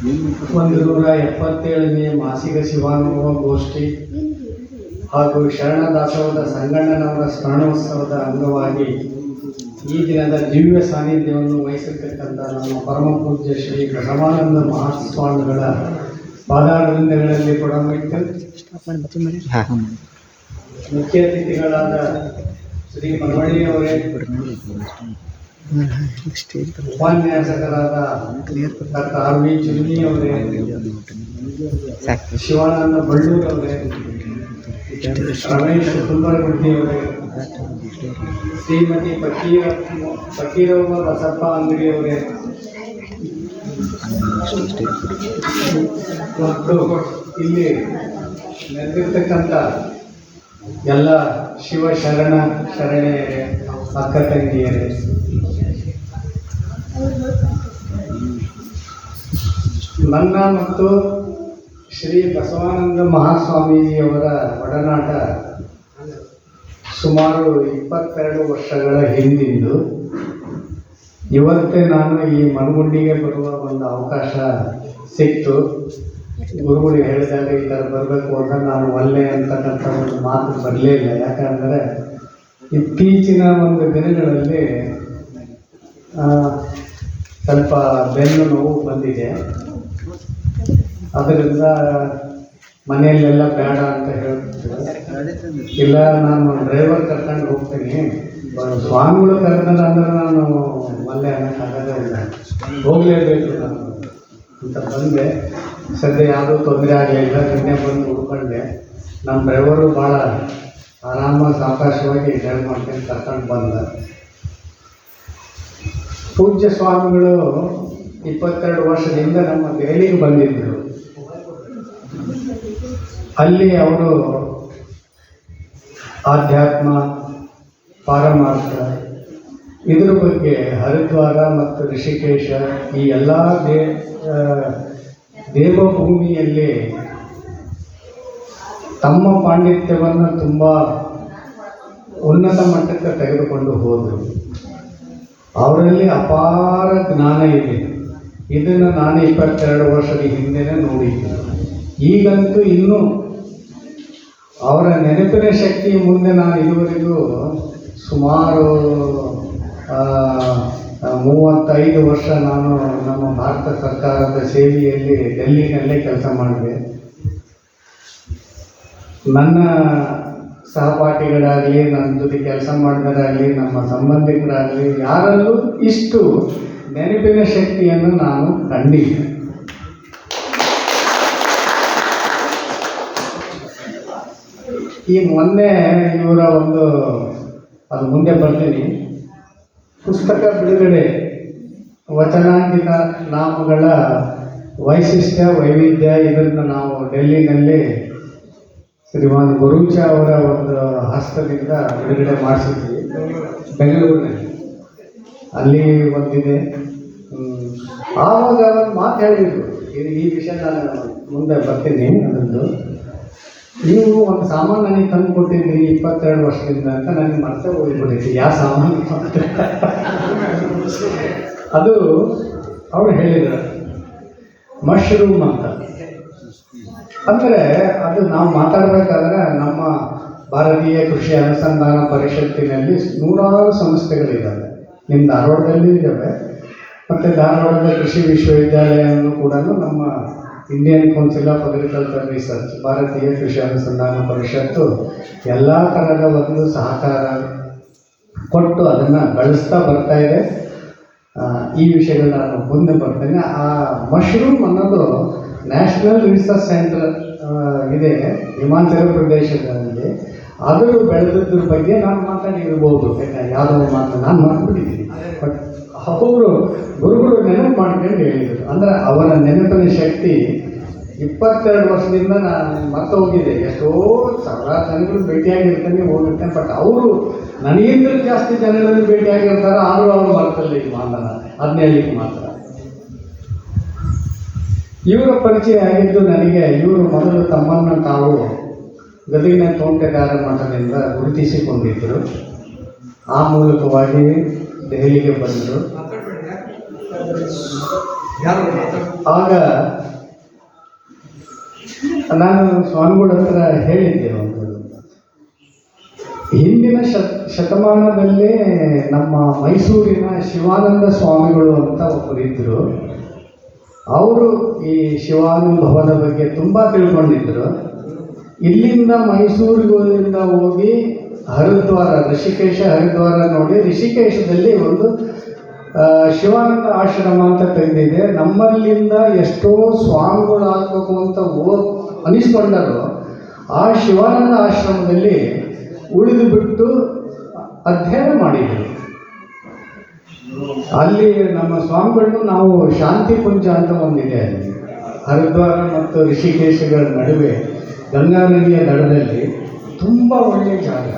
177ನೇ ಮಾಸಿಕ ಶಿವಾನುಭವ ಗೋಷ್ಠಿ ಹಾಗೂ ಶರಣ ದಾಸೋಹದ ಸಂಗಣ್ಣನವರ ಸ್ಮರಣೋತ್ಸವದ ಅಂಗವಾಗಿ ಈ ದಿನದ ದಿವ್ಯ ಸಾನ್ನಿಧ್ಯವನ್ನು ವಹಿಸಿರ್ತಕ್ಕಂಥ ನಮ್ಮ ಪರಮ ಪೂಜ್ಯ ಶ್ರೀ ಬಸವಾನಂದ ಮಹಾಸ್ವಾಮಿಗಳ ಪಾದಾರವಿಂದಗಳಲ್ಲಿ ಕೊಡಮಿಟ್ಟು ಮುಖ್ಯ ಅತಿಥಿಗಳಾದ ಶ್ರೀ ಮನವಳ್ಳಿಯವರೇ, ಉಪನ್ಯಾಸಕರಾದ ಡಾಕ್ಟರ್ ಆರ್ ವಿ ಚಿರುನಿಯವರೇ, ಶಿವಾನಂದ ಬಳ್ಳೂರವರೇ, ರಮೇಶ್ ಕುಂಬರಗುಡ್ಡಿಯವರೇ, ಶ್ರೀಮತಿ ಫಕೀರವ್ವ ಬಸಪ್ಪ ಅಂಗಡಿಯವರೇ ಮತ್ತು ಇಲ್ಲಿ ನೆರೆದಿರ್ತಕ್ಕಂಥ ಎಲ್ಲ ಶಿವ ಶರಣೆಯರೇ, ಅಕ್ಕ ತಂಗಿಯರೇ, ನನ್ನ ಮತ್ತು ಶ್ರೀ ಬಸವಾನಂದ ಮಹಾಸ್ವಾಮೀಜಿಯವರ ಒಡನಾಟ ಸುಮಾರು 22 ವರ್ಷಗಳ ಹಿಂದಿಂದು. ಇವತ್ತೇ ನಾನು ಈ ಮನಗುಂಡಿಗೆ ಬರುವ ಒಂದು ಅವಕಾಶ ಸಿಕ್ತು. ಗುರುಗಳಿಗೆ ಹೇಳಿದಾಗ ಈ ಥರ ಬರಬೇಕು ಅಂತ ನಾನು ಒಲ್ಲೆ ಅಂತಕ್ಕಂಥ ಒಂದು ಮಾತು ಬರಲೇ ಇಲ್ಲ. ಯಾಕಂದರೆ ಇತ್ತೀಚಿನ ಒಂದು ದಿನಗಳಲ್ಲಿ ಸ್ವಲ್ಪ ಬೆನ್ನು ನೋವು ಬಂದಿದೆ. ಅದರಿಂದ ಮನೆಯಲ್ಲೆಲ್ಲ ಬೇಡ ಅಂತ ಹೇಳ್ತಿದ್ರು. ಇಲ್ಲ, ನಾನು ಡ್ರೈವರ್ ಕರ್ಕೊಂಡು ಹೋಗ್ತೀನಿ, ಸ್ವಾಮಿಗಳು ಕರ್ಕೊಂಡು ಅಂದ್ರೆ ನಾನು ಒಲ್ಲೆ ಅನ್ನೋಕ್ಕಾಗದೇ ಇಲ್ಲ, ಹೋಗಲೇಬೇಕು ನಾನು ಅಂತ ಬಂದೆ. ಸದ್ಯ ಯಾವುದೂ ತೊಂದರೆ ಆಗಲಿಲ್ಲ. ನಿನ್ನೆ ಬಂದು ಉಳ್ಕೊಂಡೆ. ನಮ್ಮ ಡ್ರೈವರು ಭಾಳ ಆರಾಮಾಗಿ ಸಾವಕಾಶವಾಗಿ ಡ್ರೈವ್ ಮಾಡ್ಕೊಂಡು ಕರ್ಕೊಂಡು ಬಂದ. ಪೂಜ್ಯ ಸ್ವಾಮಿಗಳು 22 ವರ್ಷದಿಂದ ನಮ್ಮ ದೆಹಲಿಗೆ ಬಂದಿದ್ದರು. ಅಲ್ಲಿ ಅವರು ಆಧ್ಯಾತ್ಮ, ಪಾರಮಾರ್ಥ ಇದ್ರ ಬಗ್ಗೆ ಹರಿದ್ವಾರ ಮತ್ತು ಋಷಿಕೇಶ ಈ ಎಲ್ಲ ದೇವಭೂಮಿಯಲ್ಲಿ ತಮ್ಮ ಪಾಂಡಿತ್ಯವನ್ನು ತುಂಬ ಉನ್ನತ ಮಟ್ಟಕ್ಕೆ ತೆಗೆದುಕೊಂಡು ಹೋದರು. ಅವರಲ್ಲಿ ಅಪಾರ ಜ್ಞಾನ ಇದೆ. ಇದನ್ನು ನಾನು 22 ವರ್ಷದ ಹಿಂದೆನೇ ನೋಡಿದ್ದೆ. ಈಗಂತೂ ಇನ್ನೂ ಅವರ ನೆನಪಿನ ಶಕ್ತಿ ಮುಂದೆ ನಾನು ಇದುವರೆಗೂ ಸುಮಾರು 35 ವರ್ಷ ನಾನು ನಮ್ಮ ಭಾರತ ಸರ್ಕಾರದ ಸೇವೆಯಲ್ಲಿ ಡೆಲ್ಲಿನಲ್ಲೇ ಕೆಲಸ ಮಾಡಿದೆ. ನನ್ನ ಸಹಪಾಠಿಗಳಾಗಲಿ, ನನ್ನ ಜೊತೆ ಕೆಲಸ ಮಾಡಿದರಾಗಲಿ, ನಮ್ಮ ಸಂಬಂಧಿಕರಾಗಲಿ ಯಾರಲ್ಲೂ ಇಷ್ಟು ನೆನಪಿನ ಶಕ್ತಿಯನ್ನು ನಾನು ಕಂಡಿಲ್ಲ. ಈ ಮೊನ್ನೆ ಇವರ ಒಂದು ಅದು ಮುಂದೆ ಬರ್ತೀನಿ ಪುಸ್ತಕ ಬಿಡುಗಡೆ, ವಚನಾಂಕಿತ ನಾಮಗಳ ವೈಶಿಷ್ಟ್ಯ ವೈವಿಧ್ಯ, ಇದನ್ನು ನಾವು ಡೆಲ್ಲಿನಲ್ಲಿ ಶ್ರೀಮಾನ್ ಗುರೂಚ ಅವರ ಒಂದು ಹಸ್ತದಿಂದ ಬಿಡುಗಡೆ ಮಾಡಿಸಿದ್ವಿ ಬೆಂಗಳೂರಿನಲ್ಲಿ. ಅಲ್ಲಿ ಒಂದಿದೆ. ಆವಾಗ ಒಂದು ಮಾತು ಹೇಳಿದ್ರು, ಈ ವಿಷಯ ನಾನು ಮುಂದೆ ಬರ್ತೀನಿ. ಅದೊಂದು ನೀವು ಒಂದು ಸಾಮಾನು ನನಗೆ ತಂದು ಕೊಟ್ಟಿದ್ದೀರಿ 22 ವರ್ಷದಿಂದ ಅಂತ ನನಗೆ ಮತ್ತೆ ಹೋಗ್ಬಿಟ್ಟಿದ್ದೆ. ಯಾವ ಸಾಮಾನು ಅದು ಅವ್ರು ಹೇಳಿದರು ಮಶ್ರೂಮ್ ಅಂತ. ಅಂದರೆ ಅದು ನಾವು ಮಾತಾಡಬೇಕಾದ್ರೆ ನಮ್ಮ ಭಾರತೀಯ ಕೃಷಿ ಅನುಸಂಧಾನ ಪರಿಷತ್ತಿನಲ್ಲಿ 100 ಸಂಸ್ಥೆಗಳಿದ್ದಾವೆ. ನಿಮ್ಮ ಧಾರವಾಡದಲ್ಲಿ ಇದ್ದಾವೆ. ಮತ್ತು ಧಾರವಾಡದ ಕೃಷಿ ವಿಶ್ವವಿದ್ಯಾಲಯವನ್ನು ಕೂಡ ನಮ್ಮ Indian council of agriculture research, ಭಾರತೀಯ ಕೃಷಿ ಅನುಸಂಧಾನ ಪರಿಷತ್ತು ಎಲ್ಲ ಥರದ ಒಂದು ಸಹಕಾರ ಕೊಟ್ಟು ಅದನ್ನು ಬೆಳೆಸ್ತಾ ಬರ್ತಾ ಇದೆ. ಈ ವಿಷಯಗಳನ್ನ ನಾನು ಮುಂದೆ ಬರ್ತೇನೆ. ಆ ಮಶ್ರೂಮ್ ಅನ್ನೋದು ನ್ಯಾಷನಲ್ ರಿಸರ್ಚ್ ಸೆಂಟರ್ ಇದೆ ಹಿಮಾಚಲ ಪ್ರದೇಶದಲ್ಲಿ. ಅದು ಬೆಳೆದದ್ರ ಬಗ್ಗೆ ನಾನು ಮಾತಾಡಿರ್ಬೋದು. ಯಾವುದೋ ಮಾತು ನಾನು ಮರ್ತ್ಬಿಟ್ಟಿದ್ದೀನಿ. ಬಟ್ ಅವರು ಗುರುಗಳು ನೆನಪು ಮಾಡ್ಕೊಂಡು ಹೇಳಿದರು. ಅಂದರೆ ಅವರ ನೆನಪಿನ ಶಕ್ತಿ 22 ವರ್ಷದಿಂದ ನಾನು ಮತ್ತೆ ಹೋಗಿದೆ. ಎಷ್ಟೋ ಸಾವಿರಾರು ಜನಗಳು ಭೇಟಿಯಾಗಿರ್ತಾನೆ, ಹೋಗಿರ್ತೇನೆ. ಬಟ್ ಅವರು ನನಗಿಂತ ಜಾಸ್ತಿ ಜನರಲ್ಲಿ ಭೇಟಿಯಾಗಿರ್ತಾರೆ. ಆದರೂ ಅವರು ಮರ್ತಲ್ಲ ಈಗ ಮಾತನ ಅದನ್ನ ಹೇಳಲಿಕ್ಕೆ ಮಾತ್ರ. ಇವರ ಪರಿಚಯ ಆಗಿದ್ದು ನನಗೆ, ಇವರು ಮೊದಲು ತಮ್ಮನ್ನು ತಾವು ಗದಗಿನ ತೋಂಟೆಗಾರ ಮಠದಿಂದ ಗುರುತಿಸಿಕೊಂಡಿದ್ದರು. ಆ ಮೂಲಕವಾಗಿ ದೆಹಲಿಗೆ ಬಂದರು. ಆಗ ನಾನು ಸ್ವಾಮಿಗಳ ಹತ್ರ ಹೇಳಿದ್ದೆ, ಒಂದು ಹಿಂದಿನ ಶತಮಾನದಲ್ಲೇ ನಮ್ಮ ಮೈಸೂರಿನ ಶಿವಾನಂದ ಸ್ವಾಮಿಗಳು ಅಂತ ಒಬ್ಬರಿದ್ದರು. ಅವರು ಈ ಶಿವಾನುಭವದ ಬಗ್ಗೆ ತುಂಬ ತಿಳ್ಕೊಂಡಿದ್ದರು. ಇಲ್ಲಿಂದ ಮೈಸೂರಿನಿಂದ ಹೋಗಿ ಹರಿದ್ವಾರ, ಋಷಿಕೇಶ ಹರಿದ್ವಾರ ನೋಡಿ, ಋಷಿಕೇಶದಲ್ಲಿ ಒಂದು ಶಿವಾನಂದ ಆಶ್ರಮ ಅಂತ ತೆಗೆದಿದೆ. ನಮ್ಮಲ್ಲಿಂದ ಎಷ್ಟೋ ಸ್ವಾಮಿಗಳಾಗಬೇಕು ಅಂತ ಅನಿಸ್ಕೊಂಡರು. ಆ ಶಿವಾನಂದ ಆಶ್ರಮದಲ್ಲಿ ಉಳಿದು ಬಿಟ್ಟು ಅಧ್ಯಯನ ಮಾಡಿದರು. ಅಲ್ಲಿ ನಮ್ಮ ಸ್ವಾಮಿಗಳನ್ನು ನಾವು ಶಾಂತಿ ಕುಂಜ ಅಂತ ಒಂದಿದೆ, ಅಲ್ಲಿ ಹರಿದ್ವಾರ ಮತ್ತು ಋಷಿಕೇಶಗಳ ನಡುವೆ ಗಂಗಾ ನದಿಯ ದಡದಲ್ಲಿ ತುಂಬ ಒಳ್ಳೆಯ ಜಾಗ.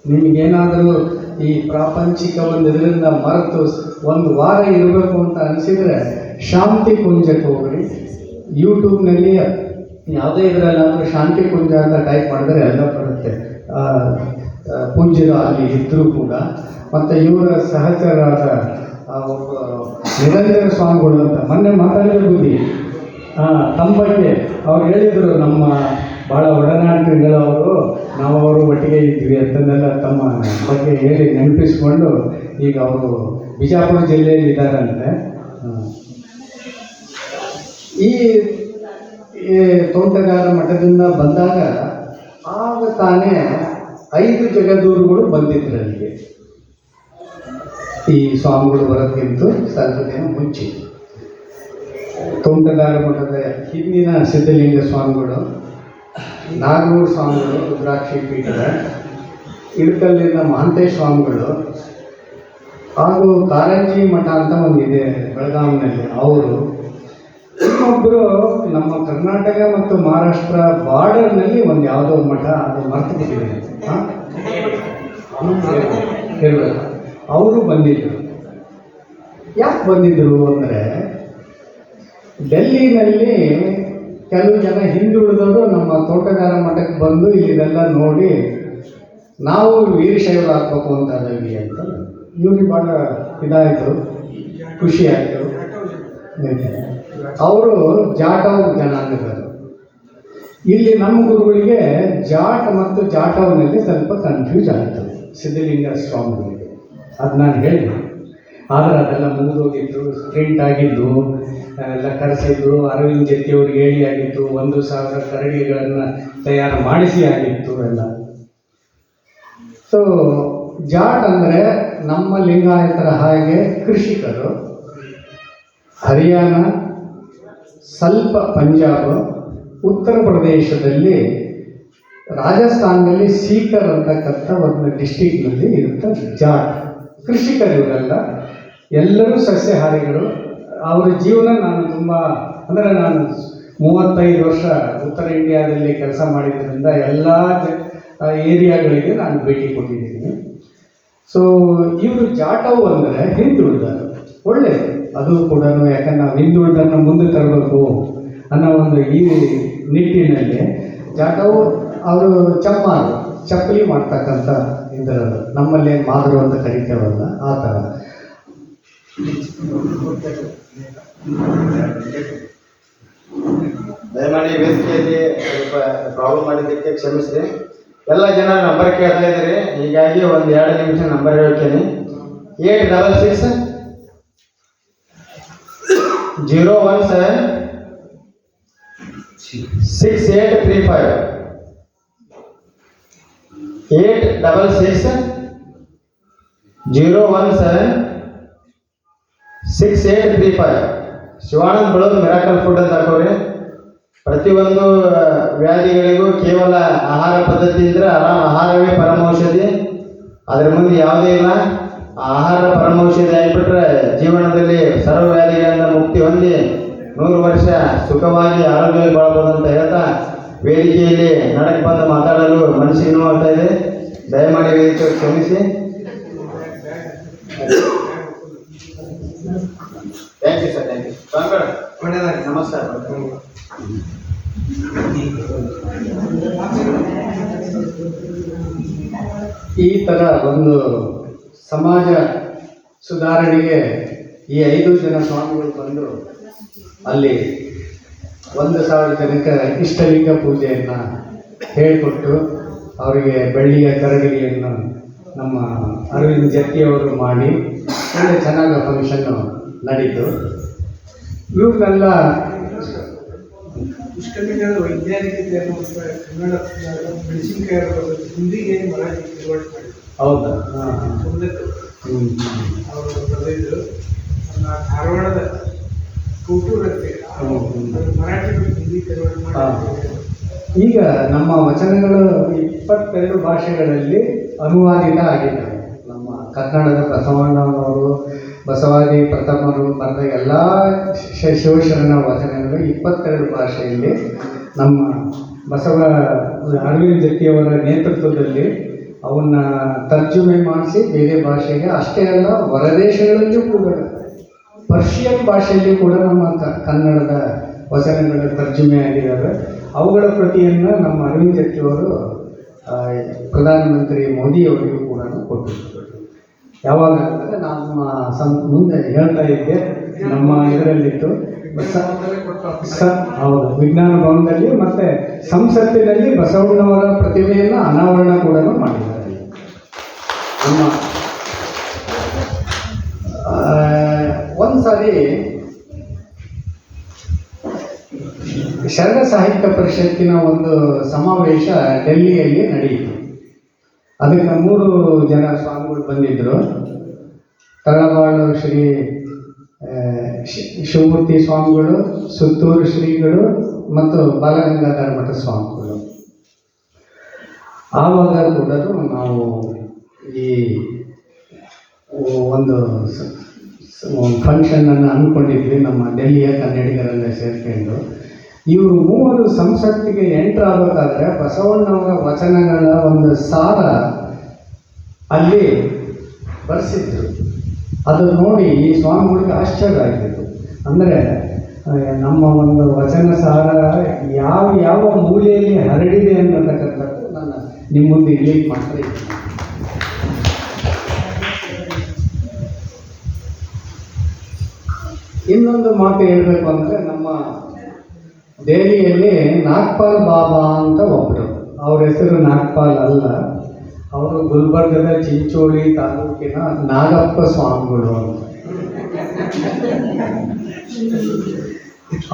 ನಿಮಗೇನಾದರೂ ಈ ಪ್ರಾಪಂಚಿಕ ಒಂದು ಇದರಿಂದ ಮರೆತು ಒಂದು ವಾರ ಇರಬೇಕು ಅಂತ ಅನಿಸಿದರೆ ಶಾಂತಿ ಕುಂಜಕ್ಕೆ ಹೋಗ್ರಿ. ಯೂಟ್ಯೂಬ್ನಲ್ಲಿ ಯಾವುದೇ ಇದರಲ್ಲಾದರೂ ಶಾಂತಿ ಕುಂಜ ಅಂತ ಟೈಪ್ ಮಾಡಿದ್ರೆ ಎಲ್ಲ ಬರುತ್ತೆ. ಪೂಜ್ಯರು ಅಲ್ಲಿ ಇದ್ದರೂ ಕೂಡ. ಮತ್ತು ಇವರ ಸಹಚರಾದ ಒಬ್ಬ ನಿರಂಜನ ಸ್ವಾಮಿಗಳು ಅಂತ ಮೊನ್ನೆ ಮಾತಾಡಿದ ಬುದ್ಧಿ ತಮ್ಮ ಬಗ್ಗೆ ಅವ್ರು ಹೇಳಿದರು, ನಮ್ಮ ಭಾಳ ಒಡನಾಟಗಳು ಅವರು, ನಾವು ಅವರು ಒಟ್ಟಿಗೆ ಇದ್ವಿ ಅಂತಂದೆಲ್ಲ ತಮ್ಮ ಬಗ್ಗೆ ಹೇಳಿ ನೆನಪಿಸ್ಕೊಂಡು ಈಗ ಅವರು ಬಿಜಾಪುರ ಜಿಲ್ಲೆಯಲ್ಲಿ ಇದ್ದಾರಂತೆ. ಈ ತೋಂಟಗಾರ ಮಠದಿಂದ ಬಂದಾಗ ಆಗ ತಾನೇ 5 ಜಗದ್ಗುರುಗಳು ಬಂದಿದ್ರು ಅಲ್ಲಿಗೆ, ಈ ಸ್ವಾಮಿಗಳು ಬರೋದಕ್ಕಿಂತ ಸ್ವಲ್ಪ ದಿನ ಮುಂಚೆ. ತೋಂಟಗಾರ ಮಠದ ಹಿಂದಿನ ಸಿದ್ಧಲಿಂಗ ಸ್ವಾಮಿಗಳು, ನಾಗನೂರು ಸ್ವಾಮಿಗಳು ರುದ್ರಾಕ್ಷಿ ಪೀಠದ, ಇಳಕಲ್ಲಿನ ಮಹಾಂತೇಶ ಸ್ವಾಮಿಗಳು, ಹಾಗೂ ಕಾರಂಜಿ ಮಠ ಅಂತ ಒಂದಿದೆ ಬೆಳಗಾವಿನಲ್ಲಿ ಅವರು. ಇನ್ನೊಬ್ಬರು ನಮ್ಮ ಕರ್ನಾಟಕ ಮತ್ತು ಮಹಾರಾಷ್ಟ್ರ ಬಾರ್ಡರ್ನಲ್ಲಿ ಒಂದು ಯಾವುದೋ ಮಠ, ಅದು ಮರ್ತು ಬಿಟ್ಟಿದೆ, ಹೇಳಬೇಕು. ಅವರು ಬಂದಿದ್ದರು. ಯಾಕೆ ಬಂದಿದ್ದರು ಅಂದರೆ, ಡೆಲ್ಲಿನಲ್ಲಿ ಕೆಲವು ಜನ ಹಿಂದುಳಿದವರು ನಮ್ಮ ತೋಟಗಾರ ಮಠಕ್ಕೆ ಬಂದು ಇಲ್ಲಿದೆಲ್ಲ ನೋಡಿ ನಾವು ವೀರಶೈವರು ಹಾಕ್ಬೇಕು ಅಂತ ಅದವಿ ಅಂತ ಇವ್ರಿಗೆ ಭಾಳ ಇದಾಯಿತು, ಖುಷಿ ಆಯಿತು. ಅವರು ಜಾಟವ್ ಜನಾಂಗದವರು. ಇಲ್ಲಿ ನಮ್ಮ ಗುರುಗಳಿಗೆ ಜಾಟ್ ಮತ್ತು ಜಾಟವ್ನಲ್ಲಿ ಸ್ವಲ್ಪ ಕನ್ಫ್ಯೂಸ್ ಆಯಿತು ಸಿದ್ಧಲಿಂಗ ಸ್ವಾಮಿಗಳಿಗೆ. ಅದು ನಾನು ಹೇಳಿದೆ. ಆದರೆ ಅದೆಲ್ಲ ಮುಗಿದೋಗಿತ್ತು, ಪ್ರಿಂಟ್ ಆಗಿದ್ದು ಎಲ್ಲ ಕರೆಸಿದ್ದು, ಅರವಿಂದ್ ಜೊತೆಯವ್ರಿಗೆ ಹೇಳಿ ಆಗಿತ್ತು, 1,000 ಕರಡಿಗಳನ್ನು ತಯಾರು ಮಾಡಿಸಿ ಆಗಿತ್ತು ಎಲ್ಲ. ಸೊ ಜಾಟ್ ಅಂದರೆ ನಮ್ಮ ಲಿಂಗಾಯತರ ಹಾಗೆ ಕೃಷಿಕರು. ಹರಿಯಾಣ, ಸ್ವಲ್ಪ ಪಂಜಾಬ್, ಉತ್ತರ ಪ್ರದೇಶದಲ್ಲಿ, ರಾಜಸ್ಥಾನದಲ್ಲಿ ಸೀಕರ್ ಅಂತಕ್ಕಂಥ ಒಂದು ಡಿಸ್ಟಿಕ್ನಲ್ಲಿ ಇರುತ್ತೆ ಜಾಟ್. ಕೃಷಿಕರು ಇವರೆಲ್ಲ, ಎಲ್ಲರೂ ಸಸ್ಯಾಹಾರಿಗಳು. ಅವರ ಜೀವನ ನಾನು ತುಂಬ ಅಂದರೆ ನಾನು 35 ವರ್ಷ ಉತ್ತರ ಇಂಡಿಯಾದಲ್ಲಿ ಕೆಲಸ ಮಾಡಿದ್ದರಿಂದ ಎಲ್ಲ ಏರಿಯಾಗಳಿಗೆ ನಾನು ಭೇಟಿ ಕೊಟ್ಟಿದ್ದೀನಿ. ಸೊ ಇವರು ಜಾಟವು ಅಂದರೆ ಹಿಂದುಳಿದರು, ಒಳ್ಳೆಯದು ಅದು ಕೂಡ. ಯಾಕಂದ್ರೆ ನಾವು ಹಿಂದುಳಿದನ್ನು ಮುಂದೆ ತರಬೇಕು ಅನ್ನೋ ಒಂದು ಈ ನಿಟ್ಟಿನಲ್ಲಿ ಜಾಟವು ಅವರು ಚಮ್ಮಾರು, ಚಪ್ಪಲಿ ಮಾಡ್ತಕ್ಕಂಥ ಇದರದು, ನಮ್ಮಲ್ಲಿ ಮಾದರು ಅಂತ ಕರಿತೇವಲ್ಲ ಆ ಥರ. ದಯಮಾಡಿ ವೇದಿಕೆಯಲ್ಲಿ ಸ್ವಲ್ಪ ಪ್ರಾಬ್ಲಮ್ ಮಾಡಿದ್ದಕ್ಕೆ ಕ್ಷಮಿಸಿರಿ. ಎಲ್ಲ ಜನ ನಂಬರ್ ಕೇಳ್ತಾ ಇದ್ದೀರಿ, ಹೀಗಾಗಿ ಒಂದು 2 ನಿಮಿಷ ನಂಬರ್ ಹೇಳ್ತೀನಿ. 866 017 6835 866 017 6835. ಶಿವಾನಂದ ಬಳೋದು ಮಿರಾಕಲ್ ಫುಡ್ ಅಂತ ಹಾಕೋರಿ. ಪ್ರತಿಯೊಂದು ವ್ಯಾಧಿಗಳಿಗೂ ಕೇವಲ ಆಹಾರ ಪದ್ಧತಿ ಇದ್ರೆ ಆಹಾರವೇ ಪರಮೌಷಧಿ, ಅದರ ಮುಂದೆ ಯಾವುದೇ ಇಲ್ಲ. ಆಹಾರ ಪರಮೌಷಧಿ ಆಗಿಬಿಟ್ರೆ ಜೀವನದಲ್ಲಿ ಸರ್ವ ವ್ಯಾಧಿಗಳಿಂದ ಮುಕ್ತಿ ಹೊಂದಿ 100 ವರ್ಷ ಸುಖವಾಗಿ ಆರೋಗ್ಯವಾಗಿ ಬಾಳ್ಬೋದು ಅಂತ ಹೇಳ್ತಾ ವೇದಿಕೆಯಲ್ಲಿ ನಡಕ್ಕೆ ಬಂದು ಮಾತಾಡಲು ಮನಸ್ಸಿಗೆ ನೋವಾಗ್ತಾ ಇದೆ. ದಯಮಾಡಿ ವೇದಿಕೆ ಕ್ಷಮಿಸಿ. Thank you sir, thank you. ಒಳ್ಳೆಯದಾಗಿ, ನಮಸ್ಕಾರ. ಈ ಥರ ಒಂದು ಸಮಾಜ ಸುಧಾರಣೆಗೆ ಈ 5 ಜನ ಸ್ವಾಮಿಗಳು ಬಂದು ಅಲ್ಲಿ 1,000 ಜನಕ್ಕೆ ಇಷ್ಟಲಿಂಗ ಪೂಜೆಯನ್ನು ಹೇಳಿಕೊಟ್ಟು ಅವರಿಗೆ ಬೆಳ್ಳಿಯ ಕರಡಿಗೆಯನ್ನು ನಮ್ಮ ಅರವಿಂದ್ ಜತ್ತಿಯವರು ಮಾಡಿ ಒಳ್ಳೆ ಚೆನ್ನಾಗಿ ಫಂಕ್ಷನ್ನು ನಡೀತು. ಇವ್ರನ್ನೆಲ್ಲ ಪುಷ್ಕರಣಿಗಳ ವೈಜ್ಞಾನಿಕತೆ ಅನ್ನುವಂಥ ಕನ್ನಡ ಮೆಣಸಿನಕಾಯಿ ಹಿಂದಿಗೆ ಮರಾಠಿ ಕನ್ವರ್ಟ್ ಮಾಡಿದ್ರು. ಹೌದಾ? ಅವರು ಬರೆದಿದ್ರು ಧಾರವಾಡದ ಕೂಟೂರಕ್ಕೆ ಮರಾಠಿ ಹಿಂದಿ ಕನ್ವರ್ಟ್ ಮಾಡಿ. ಈಗ ನಮ್ಮ ವಚನಗಳು 22 ಭಾಷೆಗಳಲ್ಲಿ ಅನುವಾದಿತ ಆಗಿದ್ದಾವೆ. ನಮ್ಮ ಕನ್ನಡದ ಬಸವಣ್ಣನವರು ಬಸವಾದಿ ಪ್ರಥಮರು ಬರೆದ ಎಲ್ಲ ಶಿವಶರಣ ವಚನಗಳು 22 ಭಾಷೆಯಲ್ಲಿ ನಮ್ಮ ಬಸವ ಅರವಿಂದ್ ಜತ್ತಿಯವರ ನೇತೃತ್ವದಲ್ಲಿ ಅವನ್ನ ತರ್ಜುಮೆ ಮಾಡಿಸಿ ಬೇರೆ ಭಾಷೆಗೆ, ಅಷ್ಟೇ ಅಲ್ಲ ಹೊರದೇಶಗಳಲ್ಲಿಯೂ ಕೂಡ ಪರ್ಷಿಯನ್ ಭಾಷೆಯಲ್ಲಿ ಕೂಡ ನಮ್ಮ ಕನ್ನಡದ ವಚನಗಳ ತರ್ಜುಮೆ ಆಗಿದ್ದಾವೆ. ಅವುಗಳ ಪ್ರತಿಯನ್ನು ನಮ್ಮ ಅರವಿಂದ್ ಜತ್ತಿಯವರು ಪ್ರಧಾನಮಂತ್ರಿ ಮೋದಿಯವರಿಗೂ ಕೂಡ ಕೊಟ್ಟಿದ್ದಾರೆ. ಯಾವಾಗ ಅಂದರೆ ನಮ್ಮ ಮುಂದೆ ಹೇಳ್ತಾ ಇದ್ದೆ, ನಮ್ಮ ಇದರಲ್ಲಿತ್ತು ಹೌದು, ವಿಜ್ಞಾನ ಭವನದಲ್ಲಿ ಮತ್ತು ಸಂಸತ್ತಿನಲ್ಲಿ ಬಸವಣ್ಣವರ ಪ್ರತಿಮೆಯನ್ನು ಅನಾವರಣ ಕೂಡ ಮಾಡಿದ್ದಾರೆ. ನಮ್ಮ ಒಂದು ಸಾರಿ ಶರಣ ಸಾಹಿತ್ಯ ಪರಿಷತ್ತಿನ ಒಂದು ಸಮಾವೇಶ ಡೆಲ್ಲಿಯಲ್ಲಿ ನಡೆಯಿತು. ಅದಕ್ಕೆ 3 ಜನ ಸ್ವಾಮಿಗಳು ಬಂದಿದ್ದರು. ತಳಬಾಳು ಶ್ರೀ ಶಿವಮೂರ್ತಿ ಸ್ವಾಮಿಗಳು, ಸುತ್ತೂರು ಶ್ರೀಗಳು ಮತ್ತು ಬಾಲಗಂಗಾಧರ ಮಠ ಸ್ವಾಮಿಗಳು. ಆವಾಗ ಕೂಡ ನಾವು ಈ ಒಂದು ಫಂಕ್ಷನನ್ನು ಅಂದ್ಕೊಂಡಿದ್ವಿ ನಮ್ಮ ಡೆಲ್ಲಿಯ ಕನ್ನಡಿಗರೆಲ್ಲ ಸೇರ್ಕೊಂಡು. ಇವರು 3 ಸಂಸತ್ತಿಗೆ ಎಂಟ್ರ್ ಆಗಬೇಕಾದ್ರೆ ಬಸವಣ್ಣವರ ವಚನಗಳ ಒಂದು ಸಾರ ಅಲ್ಲಿ ಬರೆಸಿದ್ರು. ಅದು ನೋಡಿ ಈ ಸ್ವಾಮಿಗಳಿಗೆ ಆಶ್ಚರ್ಯ ಆಗಿತ್ತು. ಅಂದರೆ ನಮ್ಮ ಒಂದು ವಚನ ಸಾರ ಯಾವ ಮೂಲೆಯಲ್ಲಿ ಹರಡಿದೆ ಅನ್ನತಕ್ಕಂಥದ್ದು ನಾನು ನಿಮ್ಮ ಮುಂದೆ ಇಲ್ಲಿ ಮಾಡ್ತಾ ಇದ್ದೀನಿ. ಇನ್ನೊಂದು ಮಾತು ಹೇಳಬೇಕು ಅಂದರೆ, ನಮ್ಮ ದೆಹಲಿಯಲ್ಲಿ ನಾಗ್ಪಾಲ್ ಬಾಬಾ ಅಂತ ಒಬ್ಬರು, ಅವ್ರ ಹೆಸರು ನಾಗ್ಪಾಲ್ ಅಲ್ಲ, ಅವರು ಗುಲ್ಬರ್ಗದ ಚಿಂಚೋಳಿ ತಾಲೂಕಿನ ನಾಗಪ್ಪ ಸ್ವಾಮಿಗಳು ಅಂತ.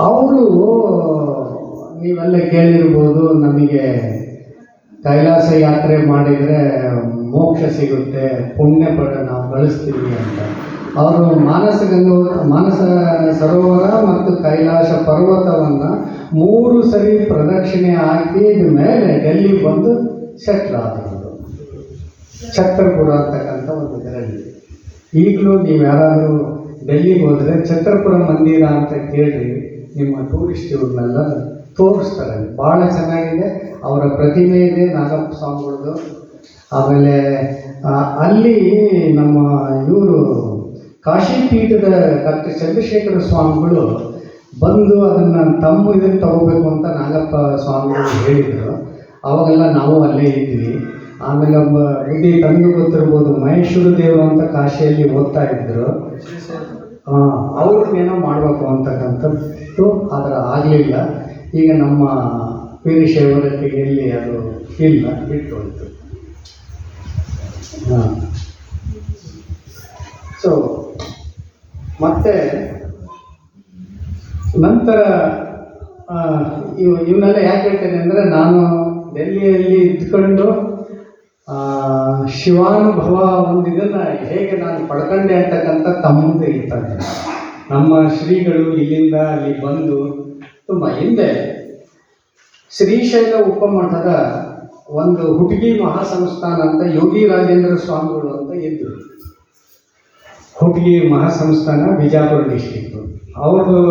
ಅವರು ನೀವೆಲ್ಲ ಕೇಳಿರ್ಬೋದು, ನಮಗೆ ಕೈಲಾಸ ಯಾತ್ರೆ ಮಾಡಿದರೆ ಮೋಕ್ಷ ಸಿಗುತ್ತೆ, ಪುಣ್ಯ ನಾವು ಗಳಿಸ್ತೀವಿ ಅಂತ. ಅವರು ಮಾನಸ ಸರೋವರ ಮತ್ತು ಕೈಲಾಸ ಪರ್ವತವನ್ನು 3 ಸರಿ ಪ್ರದಕ್ಷಿಣೆ ಹಾಕಿದ ಮೇಲೆ ಡೆಲ್ಲಿ ಬಂದು ಸೆಟ್ಲ್ ಆದರು. ಛತ್ರಪುರ ಅಂತಕ್ಕಂಥ ಒಂದು ಇದರಲ್ಲಿ. ಈಗಲೂ ನೀವು ಯಾರಾದರೂ ಡೆಲ್ಲಿಗೆ ಹೋದರೆ ಛತ್ರಪುರ ಮಂದಿರ ಅಂತ ಕೇಳಿ ನಿಮ್ಮ ಟೂರಿಸ್ಟ್ ಇವ್ರನ್ನೆಲ್ಲ ತೋರಿಸ್ತಾರೆ. ಭಾಳ ಚೆನ್ನಾಗಿದೆ. ಅವರ ಪ್ರತಿಮೆ ಇದೆ ನಾಗಪ್ಪ ಸ್ವಾಮಿಗಳದ್ದು. ಆಮೇಲೆ ಅಲ್ಲಿ ನಮ್ಮ ಇವರು ಕಾಶಿಪೀಠದ ಡಾಕ್ಟರ್ ಚಂದ್ರಶೇಖರ ಸ್ವಾಮಿಗಳು ಬಂದು ಅದನ್ನು ತಮ್ಮ ಇದನ್ನು ತಗೋಬೇಕು ಅಂತ ನಾಗಪ್ಪ ಸ್ವಾಮಿಗಳು ಹೇಳಿದರು. ಅವಾಗೆಲ್ಲ ನಾವು ಅಲ್ಲೇ ಇದ್ವಿ. ಆಮೇಲೆ ಒಬ್ಬ ಬುದ್ಧಿ ತನಗೂ ಗೊತ್ತಿರ್ಬೋದು, ಮಹೇಶ್ವರ ದೇವರು ಅಂತ ಕಾಶಿಯಲ್ಲಿ ಓದ್ತಾ ಇದ್ದರು. ಅವ್ರನ್ನೇನೋ ಮಾಡಬೇಕು ಅಂತಕ್ಕಂಥದ್ದು, ಆದರೆ ಆಗಲಿಲ್ಲ. ಈಗ ನಮ್ಮ ವೀರಶೈವರ ಕೈಯಲ್ಲಿ ಅದು ಇಲ್ಲ, ಬಿಟ್ಟು ಹೋಯಿತು. ಸೊ ಮತ್ತೆ ನಂತರ ಇವನ್ನೆಲ್ಲ ಯಾಕೆ ಹೇಳ್ತೇನೆ ಅಂದರೆ, ನಾನು ಡೆಲ್ಲಿಯಲ್ಲಿ ಇದ್ಕೊಂಡು ಶಿವಾನುಭವ ಒಂದು ಇದನ್ನು ಹೇಗೆ ನಾನು ಪಡ್ಕೊಂಡೆ ಅಂತಕ್ಕಂಥ ತಮ್ಮ ಮುಂದೆ ಇರ್ತಾರೆ. ನಮ್ಮ ಶ್ರೀಗಳು ಇಲ್ಲಿಂದ ಅಲ್ಲಿ ಬಂದು ತುಂಬ ಹಿಂದೆ ಶ್ರೀಶೈಲ ಉಪಮಠದ ಒಂದು ಹುಟ್ಗಿ ಮಹಾಸಂಸ್ಥಾನ ಅಂತ ಯೋಗಿ ರಾಜೇಂದ್ರ ಸ್ವಾಮಿಗಳು ಅಂತ ಇದ್ದರು. ಹುಟ್ಗಿ ಮಹಾಸಂಸ್ಥಾನ ಬಿಜಾಪುರ ಡಿಸ್ಟಿಕ್ಕು. ಅವ್ರದ್ದು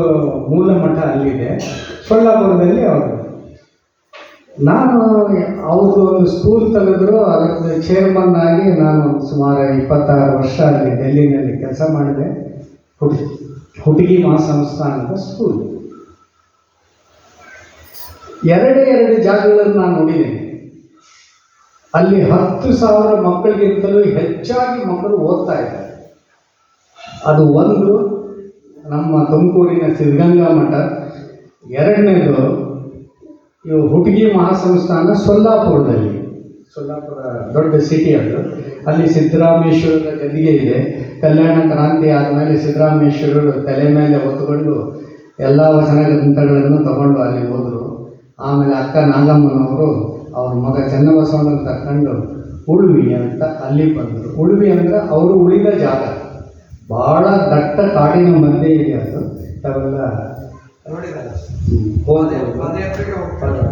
ಮೂಲ ಮಠ ಅಲ್ಲಿದೆ, ಸೊಲ್ಲಾಪುರದಲ್ಲಿ ಅವರು. ನಾನು ಅವ್ರದ್ದು ಒಂದು ಸ್ಕೂಲ್ ತೆಗೆದ್ರು, ಅದರದ್ದು ಚೇರ್ಮನ್ ಆಗಿ ನಾನು ಸುಮಾರು 26 ವರ್ಷ ಅಲ್ಲಿ ಡೆಲ್ಲಿನಲ್ಲಿ ಕೆಲಸ ಮಾಡಿದೆ. ಹುಟ್ಗಿ ಮಹಾಸಂಸ್ಥಾನದ ಸ್ಕೂಲ್. 2 ಜಾಗಗಳನ್ನು ನಾನು ನೋಡಿದ್ದೇನೆ. ಅಲ್ಲಿ 10,000 ಮಕ್ಕಳಿಗಿಂತಲೂ ಹೆಚ್ಚಾಗಿ ಮಕ್ಕಳು ಓದ್ತಾ ಇದ್ದಾರೆ. ಅದು ಒಂದು ನಮ್ಮ ತುಮಕೂರಿನ ಸಿದ್ಧಗಂಗಾ ಮಠ. ಎರಡನೇದು ಇವು ಹುಟ್ಗಿ ಮಹಾಸಂಸ್ಥಾನ ಸೊಲ್ಲಾಪುರ ದೊಡ್ಡ ಸಿಟಿ ಅದು. ಅಲ್ಲಿ ಸಿದ್ದರಾಮೇಶ್ವರರ ಗದ್ದಿಗೆ ಇದೆ. ಕಲ್ಯಾಣ ಕ್ರಾಂತಿ ಆದಮೇಲೆ ಸಿದ್ದರಾಮೇಶ್ವರರು ತಲೆ ಮೇಲೆ ಹೊತ್ತುಕೊಂಡು ಎಲ್ಲ ವಚನ ಗ್ರಂಥಗಳನ್ನು ತಗೊಂಡು ಅಲ್ಲಿ ಹೋದರು. ಆಮೇಲೆ ಅಕ್ಕ ನಾಗಮ್ಮನವರು ಅವ್ರ ಮಗ ಚನ್ನಬಸವಣ್ಣನ ತಗೊಂಡು ಉಳುವಿ ಅಂತ ಅಲ್ಲಿ ಬಂದರು. ಉಳುವಿ ಅಂದರೆ ಅವರು ಉಳಿದ ಜಾಗ, ಭಾಳ ದಟ್ಟ ಕಾಡಿನ ಮಧ್ಯೆ ಇದೆ ಅದು. ಅವೆಲ್ಲ ನೋಡಿದ್ದಾರೆ. ಹೋದೆ. ಪಾದಯಾತ್ರೆಗೆ ಹೋಗ್ತಾರೆ.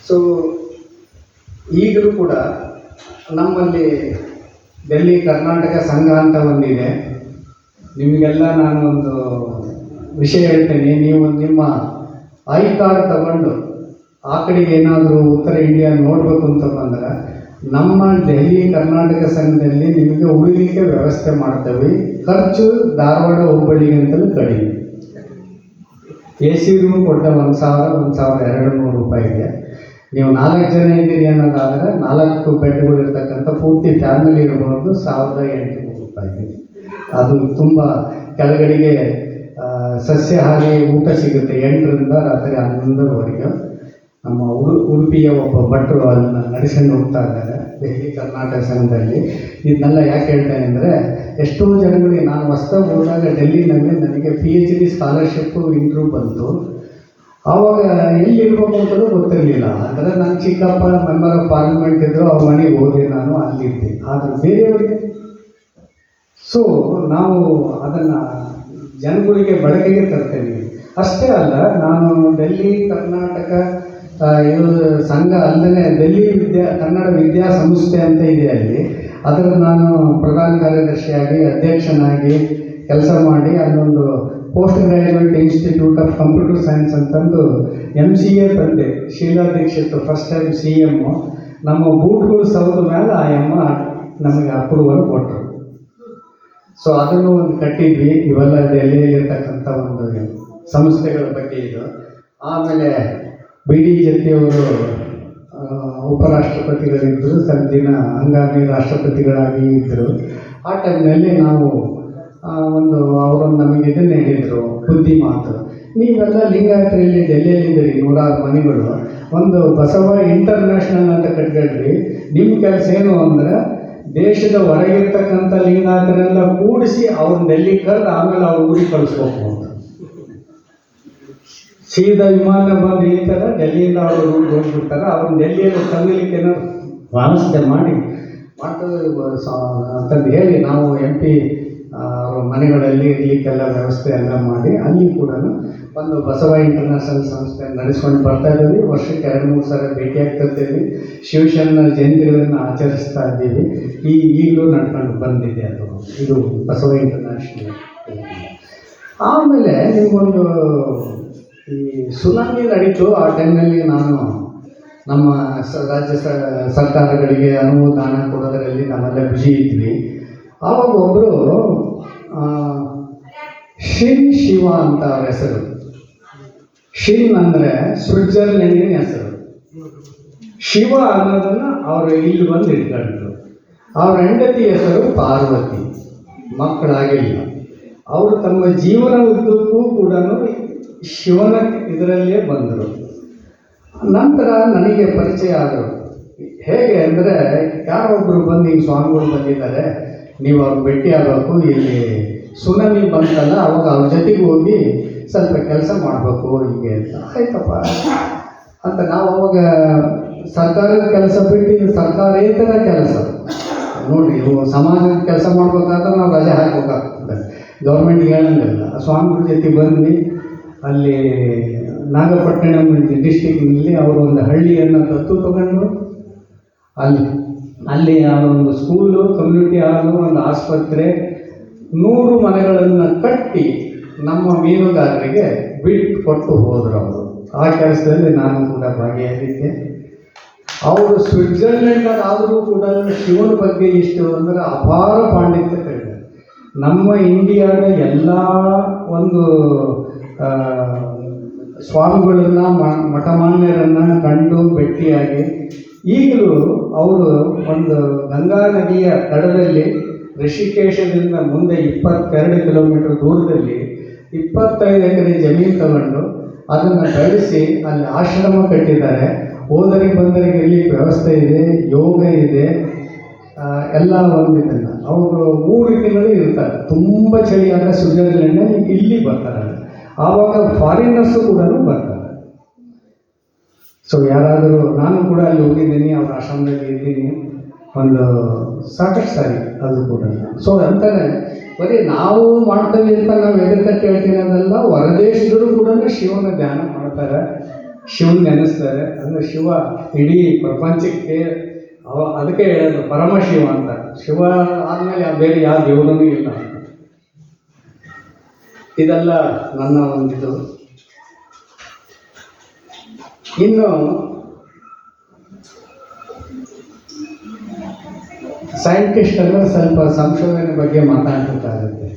ಸೊ ಈಗಲೂ ಕೂಡ ನಮ್ಮಲ್ಲಿ ಡೆಲ್ಲಿ ಕರ್ನಾಟಕ ಸಂಘ ಅಂತ ಒಂದಿದೆ. ನಿಮಗೆಲ್ಲ ನಾನು ಒಂದು ವಿಷಯ ಹೇಳ್ತೇನೆ. ನೀವು ನಿಮ್ಮ ಐ ಕಾರ್ಡ್ ತಗೊಂಡು ಆ ಕಡೆಗೆ ಏನಾದರೂ ಉತ್ತರ ಇಂಡಿಯಾ ನೋಡಬೇಕು ಅಂತ ಬಂದರೆ ನಮ್ಮ ಡೆಲ್ಲಿ ಕರ್ನಾಟಕ ಸಂಘದಲ್ಲಿ ನಿಮಗೆ ಉಳಿಲಿಕ್ಕೆ ವ್ಯವಸ್ಥೆ ಮಾಡ್ತೇವೆ. ಖರ್ಚು ಧಾರವಾಡ ಹುಬ್ಬಳ್ಳಿಗಿಂತಲೂ ಕಡಿಮೆ. ಎ ಸಿ ರೂಮ್ ಕೊಟ್ಟರೆ 1,000-1,200 ರೂಪಾಯಿಗೆ. ನೀವು 4 ಜನ ಇದ್ದೀರಿ ಅನ್ನೋದಾದರೆ 4 ಬೆಡ್ಗಳು ಇರ್ತಕ್ಕಂಥ ಪೂರ್ತಿ ಫ್ಯಾಮಿಲಿ ಇರ್ಬೋದು 1,800 ರೂಪಾಯಿಗೆ. ಅದು ತುಂಬ ಕೆಳಗಡೆಗೆ ಸಸ್ಯಾಹಾರಿ ಊಟ ಸಿಗುತ್ತೆ 8ರಿಂದ ರಾತ್ರಿ 11ರವರೆಗೆ. ನಮ್ಮ ಉಡುಪಿಯ ಒಬ್ಬ ಭಟ್ರು ಅದನ್ನು ನಡೆಸ್ಕೊಂಡು ಹೋಗ್ತಾ ಇದ್ದಾರೆ ದೆಹಲಿ ಕರ್ನಾಟಕ ಸಂಘದಲ್ಲಿ. ಇದನ್ನೆಲ್ಲ ಯಾಕೆ ಹೇಳ್ತೇನೆ ಅಂದರೆ, ಎಷ್ಟೋ ಜನಗಳಿಗೆ ನಾನು ಹೊಸದಾಗಿ ಹೋದಾಗ ಡೆಲ್ಲಿನಲ್ಲಿ ನನಗೆ PhD ಸ್ಕಾಲರ್ಶಿಪ್ಪು ಇಂಟ್ರ್ಯೂ ಬಂತು. ಆವಾಗ ಎಲ್ಲಿರ್ಬೇಕು ಅಂತಲೂ ಗೊತ್ತಿರಲಿಲ್ಲ. ಅಂದರೆ ನನ್ನ ಚಿಕ್ಕಪ್ಪ ಮೆಂಬರ್ ಆಫ್ ಪಾರ್ಲಿಮೆಂಟ್ ಇದ್ದರು, ಅವ್ರ ಮನೆಗೆ ಹೋದೆ, ನಾನು ಅಲ್ಲಿದ್ದೆ. ಆದರೆ ಬೇರೆಯವರಿಗೆ ಸೊ ನಾವು ಅದನ್ನು ಜನಗಳಿಗೆ ಬಳಕೆಗೆ ತರ್ತೇವೆ. ಅಷ್ಟೇ ಅಲ್ಲ, ನಾನು ಡೆಲ್ಲಿ ಕರ್ನಾಟಕ ಇದು ಸಂಘ ಅಲ್ಲದೆ ಡೆಲ್ಲಿ ಕನ್ನಡ ವಿದ್ಯಾಸಂಸ್ಥೆ ಅಂತ ಇದೆ ಅಲ್ಲಿ. ಅದರ ನಾನು ಪ್ರಧಾನ ಕಾರ್ಯದರ್ಶಿಯಾಗಿ ಅಧ್ಯಕ್ಷನಾಗಿ ಕೆಲಸ ಮಾಡಿ ಅಲ್ಲೊಂದು post graduate institute of computer science ಅಂತಂದು MCA ತಂದೆ. Sheila Dikshit first time CM. ನಮ್ಮ ಬೂಟ್ಗಳು ಸೌದ ಮೇಲೆ ಆ ಅಮ್ಮ ನಮಗೆ ಅಪ್ರೂವಲ್ ಕೊಟ್ಟರು. ಸೊ ಅದನ್ನು ಒಂದು ಕಟ್ಟಿದ್ವಿ. ಇವೆಲ್ಲ ಡೆಲ್ಲಿಯಲ್ಲಿರ್ತಕ್ಕಂಥ ಒಂದು ಸಂಸ್ಥೆಗಳ ಬಗ್ಗೆ ಇದು. ಆಮೇಲೆ BD ಜತಿಯವರು ಉಪರಾಷ್ಟ್ರಪತಿಗಳಿದ್ದರು, ಸ್ವಲ್ಪ ದಿನ ಹಂಗಾಮಿ ರಾಷ್ಟ್ರಪತಿಗಳಾಗಿ ಇದ್ದರು. ಆ ಟೈಮ್ನಲ್ಲಿ ನಾವು ಅವರೊಂದು ನಮಗೆ ಇದನ್ನು ಹೇಳಿದರು, ಬುದ್ಧಿ ಮಾತು. ನೀವೆಲ್ಲ ಲಿಂಗಾಯತರಲ್ಲಿ ಡೆಲ್ಲಿಯಲ್ಲಿದ್ದೀರಿ 100 ಮನೆಗಳು, ಒಂದು ಬಸವ ಇಂಟರ್ನ್ಯಾಷನಲ್ ಅಂತ ಕಟ್ಕೊಳ್ರಿ. ನಿಮ್ಮ ಕೆಲಸ ಏನು ಅಂದರೆ ದೇಶದ ಹೊರಗಿರ್ತಕ್ಕಂಥ ಲಿಂಗಾಯತರೆಲ್ಲ ಕೂಡಿಸಿ ಅವ್ರನ್ನ ಡೆಲ್ಲಿ ಕರೆದು ಆಮೇಲೆ ಅವ್ರ ಊರಿಗೆ ಕಳಿಸ್ಬೇಕು ಅಂತ. ಸೀದಾ ವಿಮಾನ ಬಂದು ಇಳಿತಾರೆ, ಡೆಲ್ಲಿಯಿಂದ ಅವರು ಊರಿಗೆ ಹೋಗ್ಬಿಡ್ತಾರೆ. ಅವ್ರನ್ನ ಡೆಲ್ಲಿಯಲ್ಲಿ ತಂಗಲಿಕ್ಕೆ ಏನಾದ್ರು ವ್ಯವಸ್ಥೆ ಮಾಡಿ ಮಾಡ್ತದೆ ಅಂತಂದು ಹೇಳಿ ನಾವು MP ಅವ್ರ ಮನೆಗಳಲ್ಲಿ ಇರಲಿಕ್ಕೆಲ್ಲ ವ್ಯವಸ್ಥೆ ಎಲ್ಲ ಮಾಡಿ ಅಲ್ಲಿ ಕೂಡ ಒಂದು ಬಸವ ಇಂಟರ್ನ್ಯಾಷನಲ್ ಸಂಸ್ಥೆ ನಡೆಸ್ಕೊಂಡು ಬರ್ತಾ ಇದ್ದೀವಿ. ವರ್ಷಕ್ಕೆ 2-3 ಸಲ ಭೇಟಿ ಆಗ್ತಿರ್ತೀವಿ. ಶಿವಶರಣ ಜಯಂತಿಗಳನ್ನು ಆಚರಿಸ್ತಾ ಇದ್ದೀವಿ. ಈಗಲೂ ನಡ್ಕೊಂಡು ಬಂದಿದೆ ಅದು. ಇದು ಬಸವ ಇಂಟರ್ನ್ಯಾಷನಲ್. ಆಮೇಲೆ ನಿಮಗೊಂದು ಈ ಸುನಾಮಿ ನಡೀತು. ಆ ಟೈಮ್ನಲ್ಲಿ ನಾನು ನಮ್ಮ ರಾಜ್ಯ ಸರ್ಕಾರಗಳಿಗೆ ಅನುದಾನ ಕೊಡೋದರಲ್ಲಿ ನಾವೆಲ್ಲ ಬ್ಯುಸಿ ಇದ್ವಿ. ಆವಾಗ ಒಬ್ಬರು ಶಿನ್ ಶಿವ ಅಂತ ಅವ್ರ ಹೆಸರು. ಶಿನ್ ಅಂದರೆ ಸ್ವಿಟ್ಜರ್ಲೆಂಡಿನ ಹೆಸರು. ಶಿವ ಅನ್ನೋದನ್ನು ಅವರು ಇಲ್ಲಿ ಬಂದು ಇಟ್ಕೊಂಡ್ರು. ಅವ್ರ ಹೆಂಡತಿ ಹೆಸರು ಪಾರ್ವತಿ. ಮಕ್ಕಳಾಗಿಲ್ಲ. ಅವರು ತಮ್ಮ ಜೀವನ ಉದ್ದಕ್ಕೂ ಕೂಡ ಶಿವನ ಇದರಲ್ಲೇ ಬಂದರು. ನಂತರ ನನಗೆ ಪರಿಚಯ ಆದರು. ಹೇಗೆ ಅಂದರೆ, ಯಾರೊಬ್ಬರು ಬಂದು ಹಿಂಗೆ ಸ್ವಾಮಿಗಳು ಬಂದಿದ್ದಾರೆ, ನೀವು ಅವ್ರು ಭೇಟಿ ಆಗಬೇಕು, ಇಲ್ಲಿ ಸುನಾಮಿ ಬಂತಲ್ಲ ಅವಾಗ ಅವ್ರ ಜೊತೆಗೆ ಹೋಗಿ ಸ್ವಲ್ಪ ಕೆಲಸ ಮಾಡಬೇಕು ಹೀಗೆ ಅಂತ. ಆಯ್ತಪ್ಪ ಅಂತ ನಾವು ಅವಾಗ ಸರ್ಕಾರದ ಕೆಲಸ ಬಿಟ್ಟು ಇದು ಸರ್ಕಾರೇತರ ಕೆಲಸ ನೋಡಿ. ಇವು ಸಮಾಜದ ಕೆಲಸ ಮಾಡ್ಬೇಕಾದ್ರೆ ನಾವು ರಜೆ ಹಾಕ್ಬೇಕಾಗ್ತದೆ, ಗೌರ್ಮೆಂಟ್ಗೆ ಹೇಳಂಗಿಲ್ಲ. ಸ್ವಾಮಿಗಳ ಜೊತೆ ಬಂದ್ವಿ. ಅಲ್ಲಿ ನಾಗಪಟ್ಟಣಂ ಡಿಸ್ಟಿಕ್ನಲ್ಲಿ ಅವರು ಒಂದು ಹಳ್ಳಿಯನ್ನು ದತ್ತು ತಗೊಂಡು ಅಲ್ಲಿ ಒಂದು ಸ್ಕೂಲು, ಕಮ್ಯುನಿಟಿ ಹಾಲು, ಒಂದು ಆಸ್ಪತ್ರೆ, 100 ಮನೆಗಳನ್ನು ಕಟ್ಟಿ ನಮ್ಮ ಮೀನುಗಾರರಿಗೆ ಬಿಟ್ಟು ಕೊಟ್ಟು ಹೋದರು ಅವರು. ಆ ಕೆಲಸದಲ್ಲಿ ನಾನು ಕೂಡ ಭಾಗಿಯಾಗಿದ್ದೆ. ಅವರು ಸ್ವಿಟ್ಜರ್ಲೆಂಡ್ ಆದರೂ ಕೂಡ ಶಿವನ ಬಗ್ಗೆ ಇಷ್ಟು ಅಂದರೆ ಅಪಾರ ಪಾಂಡಿತ್ಯ ಕಡಿಮೆ. ನಮ್ಮ ಇಂಡಿಯಾದ ಎಲ್ಲ ಒಂದು ಸ್ವಾಮಿಗಳನ್ನು ಮಠಮಾನ್ಯರನ್ನು ಕಂಡು ಭೇಟಿಯಾಗಿ ಈಗಲೂ ಅವರು ಒಂದು ಗಂಗಾ ನದಿಯ ದಡದಲ್ಲಿ ಋಷಿಕೇಶದಿಂದ ಮುಂದೆ 22 ಕಿಲೋಮೀಟರ್ ದೂರದಲ್ಲಿ 25 ಎಕರೆ ಜಮೀನು ತಗೊಂಡು ಅದನ್ನು ಬೆಳೆಸಿ ಅಲ್ಲಿ ಆಶ್ರಮ ಕಟ್ಟಿದ್ದಾರೆ. ಹೋದರಿಗೆ ಬಂದರಿಗೆ ಇಲ್ಲಿ ವ್ಯವಸ್ಥೆ ಇದೆ, ಯೋಗ ಇದೆ, ಎಲ್ಲ ಒಂದಿದ್ದನ್ನು ಅವರು 3 ತಿಂಗಳು ಇರ್ತಾರೆ. ತುಂಬ ಚಳಿಯಾದ ಸ್ವಿಟ್ಜರ್ಲೆಂಡ್ ಇಲ್ಲಿ ಬರ್ತಾರೆ. ಆವಾಗ ಫಾರಿನರ್ಸು ಕೂಡ ಬರ್ತಾರೆ. ಸೊ ಯಾರಾದರೂ, ನಾನು ಕೂಡ ಅಲ್ಲಿ ಹೋಗಿದ್ದೀನಿ, ಅವ್ರ ಆಶ್ರಮದಲ್ಲಿ ಇದ್ದೀನಿ ಒಂದು ಸಾಕಷ್ಟು ಸಾರಿ, ಅದು ಕೂಡ. ಸೊ ಅಂತಾರೆ ಬರೀ ನಾವು ಮಾಡ್ತೇವೆ ಅಂತ ನಾವು ಎದುರುಕಟ್ಟು ಹೇಳ್ತೀನಿ ಅದೆಲ್ಲ, ಹೊರದೇಶದವರು ಕೂಡ ಶಿವನ ಧ್ಯಾನ ಮಾಡ್ತಾರೆ, ಶಿವನ ನೆನೆಸ್ತಾರೆ. ಅಂದರೆ ಶಿವ ಇಡೀ ಪ್ರಪಂಚಕ್ಕೆ ಅದಕ್ಕೆ ಹೇಳೋದು ಪರಮಶಿವ ಅಂತ. ಶಿವ ಆದಮೇಲೆ ಬೇರೆ ಯಾವ ದೇವರೂ ಇಲ್ಲ. ಇದೆಲ್ಲ ನನ್ನ ಒಂದಿದು. ಇನ್ನು ಸೈಂಟಿಸ್ಟ್ ಎಲ್ಲ ಸ್ವಲ್ಪ ಸಂಶೋಧನೆ ಬಗ್ಗೆ ಮಾತಾಡ್ಬೇಕಾಗುತ್ತೆ.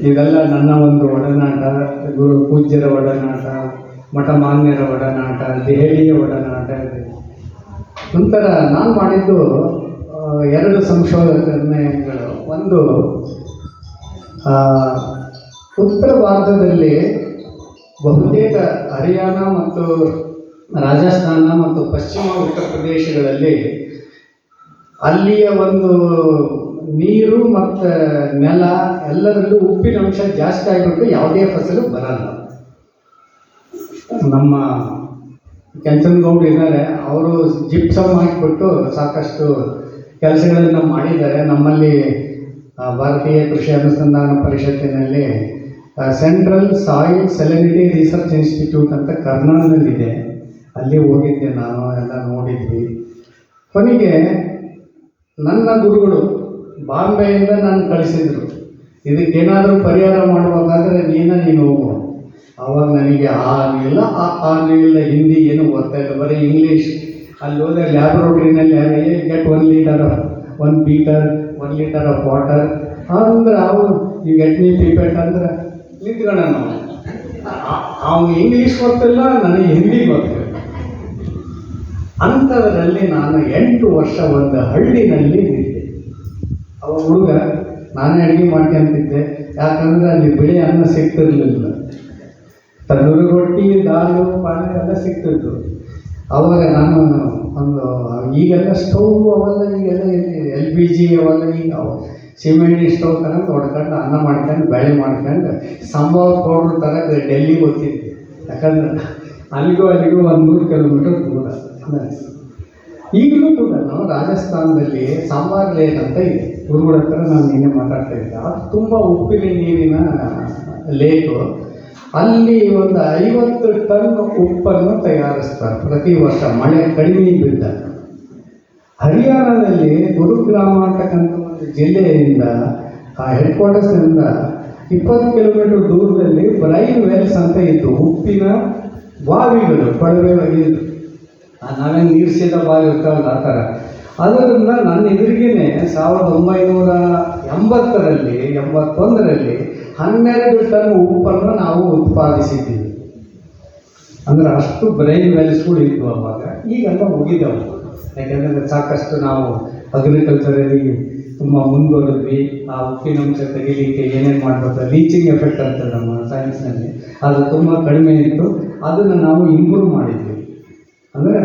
ಇದೆಲ್ಲ ನನ್ನ ಒಂದು ಒಡನಾಟ, ಗುರು ಪೂಜ್ಯರ ಒಡನಾಟ, ಮಠಮಾನ್ಯರ ಒಡನಾಟ, ದೆಹಲಿಯ ಒಡನಾಟ ಇದೆ. ನಂತರ ನಾನು ಮಾಡಿದ್ದು 2 ಸಂಶೋಧನೆಗಳು. ಒಂದು ಉತ್ತರ ಭಾರತದಲ್ಲಿ ಬಹುತೇಕ ಹರಿಯಾಣ ಮತ್ತು ರಾಜಸ್ಥಾನ ಮತ್ತು ಪಶ್ಚಿಮ ಉತ್ತರ ಪ್ರದೇಶಗಳಲ್ಲಿ ಅಲ್ಲಿಯ ಒಂದು ನೀರು ಮತ್ತು ನೆಲ ಎಲ್ಲದರಲ್ಲೂ ಉಪ್ಪಿನಂಶ ಜಾಸ್ತಿ ಆಗಿಬಿಟ್ಟು ಯಾವುದೇ ಫಸಲು ಬರಲ್ಲ. ನಮ್ಮ ಕೆಂಚನಗೌಡ ಇದ್ದಾರೆ, ಅವರು ಜಿಪ್ಸಮ್ ಹಾಕಿಬಿಟ್ಟು ಸಾಕಷ್ಟು ಕೆಲಸಗಳನ್ನು ಮಾಡಿದ್ದಾರೆ. ನಮ್ಮಲ್ಲಿ ಭಾರತೀಯ ಕೃಷಿ ಅನುಸಂಧಾನ ಪರಿಷತ್ತಿನಲ್ಲಿ ಸೆಂಟ್ರಲ್ ಸಾಯಿಲ್ ಸೆಲೆನಿಟಿ ರಿಸರ್ಚ್ ಇನ್ಸ್ಟಿಟ್ಯೂಟ್ ಅಂತ ಕರ್ನಾಟಕದಲ್ಲಿದೆ. ಅಲ್ಲಿ ಹೋಗಿದ್ದೆ ನಾನು, ಎಲ್ಲ ನೋಡಿದ್ವಿ. ಕೊನೆಗೆ ನನ್ನ ಗುರುಗಳು ಬಾಂಬೆಯಿಂದ ನಾನು ಕಳಿಸಿದರು, ಇದಕ್ಕೇನಾದರೂ ಪರಿಹಾರ ಮಾಡಬೇಕಾದ್ರೆ ನೀನು ಹೋಗು. ಆವಾಗ ನನಗೆ ಆಗಲಿಲ್ಲ, ಆಗಲಿಲ್ಲ, ಹಿಂದಿ ಏನು ಗೊತ್ತಾಯಿಲ್ಲ, ಬರೀ ಇಂಗ್ಲೀಷ್. ಅಲ್ಲಿ ಹೋದರೆ ಲ್ಯಾಬ್ರೋಟ್ರಿನಲ್ಲಿ get 1 litre of 1 beaker 1 litre of water ಅಂದ್ರೆ ಅವರು ಯು ಗೆಟ್ ಮೀ ಪಿಪೆಟ್ ಅಂದ್ರೆ ನಿಂತ್ಕೊಳ್ಳ. ನಾವು ಅವ್ನು ಇಂಗ್ಲೀಷ್ ಗೊತ್ತಿಲ್ಲ, ನನಗೆ ಹಿಂದಿ ಗೊತ್ತಿಲ್ಲ. ಅಂಥದ್ರಲ್ಲಿ ನಾನು 8 ವರ್ಷ ಒಂದು ಹಳ್ಳಿನಲ್ಲಿ ಇದ್ದೆ. ಅವ ಹುಡುಗ, ನಾನೇ ಅಡುಗೆ ಮಾಡ್ಕೊಂತಿದ್ದೆ. ಯಾಕಂದರೆ ಅಲ್ಲಿ ಬಿಳಿ ಅನ್ನ ಸಿಗ್ತಿರ್ಲಿಲ್ಲ, ತಂದೂರಿ ರೊಟ್ಟಿ, ದಾಲು, ಪಾಳೆ ಎಲ್ಲ ಸಿಗ್ತಿತ್ತು. ಅವಾಗ ನಾನು ಒಂದು ಈಗೆಲ್ಲ ಸ್ಟೌವ್ ಅವೆಲ್ಲ, ಈಗೆಲ್ಲ LPG ಅವೆಲ್ಲ, ಈಗ ಸಿಮೆಂಟ್ ಸ್ಟವ್ ತಗೊಂಡು ಹೊಡ್ಕೊಂಡು ಅನ್ನ ಮಾಡ್ಕೊಂಡು ಬೇಳೆ ಮಾಡ್ಕೊಂಡು ಸಾಂಬಾರು ಪೌಡ್ರ್ ತರಕ್ಕೆ ಡೆಲ್ಲಿಗೆ ಹೋಗ್ತಿದ್ದೆ. ಯಾಕಂದ್ರೆ ಅಲ್ಲಿಗೂ 100 ಕಿಲೋಮೀಟರ್ ದೂರ. ಈಗಲೂ ಕೂಡ ನಾವು ರಾಜಸ್ಥಾನದಲ್ಲಿ ಸಾಂಬಾರ್ ಲೇಕ್ ಅಂತ ಇದೆ, ಗುರುಗಳ ಹತ್ರ ನಾನು ನಿನ್ನೆ ಮಾತಾಡ್ತಾ ಇದ್ದೆ. ಅದು ತುಂಬ ಉಪ್ಪಿನ ನೀರಿನ ಲೇಕು. ಅಲ್ಲಿ ಒಂದು 50 ಟನ್ ಉಪ್ಪನ್ನು ತಯಾರಿಸ್ತಾರೆ ಪ್ರತಿ ವರ್ಷ, ಮಳೆ ಕಡಿಮೆ ಬಿದ್ದಾಗ. ಹರಿಯಾಣದಲ್ಲಿ ಗುರುಗ್ರಾಮ ಅಂತಕ್ಕಂಥ ಒಂದು ಜಿಲ್ಲೆಯಿಂದ, ಆ ಹೆಡ್ ಕ್ವಾರ್ಟರ್ಸ್ನಿಂದ 20 ಕಿಲೋಮೀಟರ್ ದೂರದಲ್ಲಿ ಬ್ರೈನ್ ವೆಲ್ಸ್ ಅಂತ ಇತ್ತು, ಉಪ್ಪಿನ ಬಾವಿಗಳು, ಕೊಳವೆ ಇದ್ದು ನಾವೇನು ನೀರಿಸಿದ ಬಾವಿ ಇರ್ತಾವಲ್ಲ ಆ ಥರ. ಅದರಿಂದ ನನ್ನ ಎದುರಿಗೇನೆ 1980ರಲ್ಲಿ 81ರಲ್ಲಿ 12 ಟನ್ ಉಪ್ಪನ್ನು ನಾವು ಉತ್ಪಾದಿಸಿದ್ದೀವಿ. ಅಂದರೆ ಅಷ್ಟು ಬ್ರೈನ್ ವೆಲ್ಸ್ಗಳು ಇದ್ವು ಅವಾಗ. ಈಗೆಲ್ಲ ಮುಗಿದವು, ಯಾಕೆಂದರೆ ಸಾಕಷ್ಟು ನಾವು ಅಗ್ರಿಕಲ್ಚರಲ್ಲಿ ತುಂಬ ಮುಂದುವರೆದ್ವಿ. ಆ ಉಪ್ಪಿನಂಶ ತೆಗಿಲಿಕ್ಕೆ ಏನೇನು ಮಾಡಬೇಕು, ಲೀಚಿಂಗ್ ಎಫೆಕ್ಟ್ ಅಂತ ನಮ್ಮ ಸೈನ್ಸ್ನಲ್ಲಿ, ಅದು ತುಂಬ ಕಡಿಮೆ ಇತ್ತು. ಅದನ್ನು ನಾವು ಇಂಪ್ರೂವ್ ಮಾಡಿದ್ವಿ. ಅಂದರೆ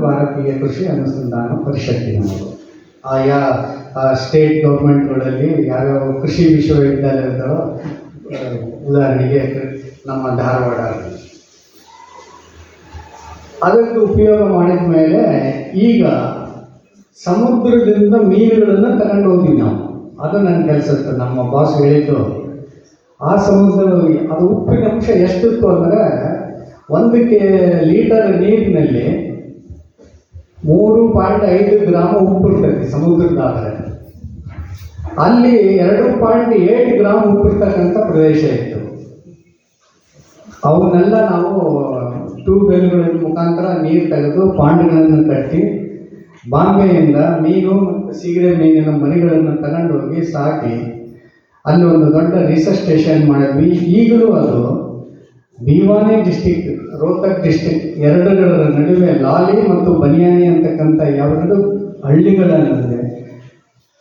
ಭಾರತೀಯ ಕೃಷಿ ಅನುಸಂಧಾನ ಪರಿಷತ್ತಿನವರು ಆಯಾ ಸ್ಟೇಟ್ ಗೌರ್ಮೆಂಟ್ಗಳಲ್ಲಿ ಯಾವ್ಯಾವ ಕೃಷಿ ವಿಶ್ವವಿದ್ಯಾಲಯಗಳು, ಉದಾಹರಣೆಗೆ ನಮ್ಮ ಧಾರವಾಡ, ಅದಕ್ಕೆ ಉಪಯೋಗ ಮಾಡಿದ ಮೇಲೆ ಈಗ ಸಮುದ್ರದಿಂದ ಮೀನುಗಳನ್ನು ತಗೊಂಡು ಹೋದ್ವಿ ನಾವು. ಅದು ನನ್ನ ಕೆಲಸ ಇತ್ತು. ನಮ್ಮ ಬಾಸ್ ಹೇಳಿದ್ದು, ಆ ಸಮುದ್ರ ಅದು ಉಪ್ಪಿನ ಅಂಶ ಎಷ್ಟಿತ್ತು ಅಂದರೆ 1 ಲೀಟರ್ ನೀರಿನಲ್ಲಿ 3.5 ಗ್ರಾಮ ಉಪ್ಪು ಇರ್ತದೆ ಸಮುದ್ರದಾದರೆ. ಅಲ್ಲಿ 2.8 ಗ್ರಾಮ್ ಉಪ್ಪಿರ್ತಕ್ಕಂಥ ಪ್ರದೇಶ ಇತ್ತು. ಅವನ್ನೆಲ್ಲ ನಾವು ಟ್ಯೂಬ್ವೆಲ್ಗಳ ಮುಖಾಂತರ ನೀರು ತೆಗೆದು ಪಾಂಡ್ಗಳನ್ನು ಕಟ್ಟಿ ಬಾಂಬೆಯಿಂದ ಮೀನು ಮತ್ತು ಸಿಗಡೆ ಮೀನಿನ ಮರಿಗಳನ್ನು ತಗೊಂಡು ಹೋಗಿ ಸಾಕಿ ಅಲ್ಲಿ ಒಂದು ದೊಡ್ಡ ರಿಸರ್ಚ್ ಸ್ಟೇಷನ್ ಮಾಡಿದ್ವಿ. ಈಗಲೂ ಅದು ಭಿವಾನಿ ಡಿಸ್ಟಿಕ್, ರೋಹ್ತಕ್ ಡಿಸ್ಟಿಕ್ ಎರಡರ ನಡುವೆ ಲಾಲಿ ಮತ್ತು ಬನಿಯಾನಿ ಅಂತಕ್ಕಂಥ ಎರಡು ಹಳ್ಳಿಗಳ ನಡುವೆ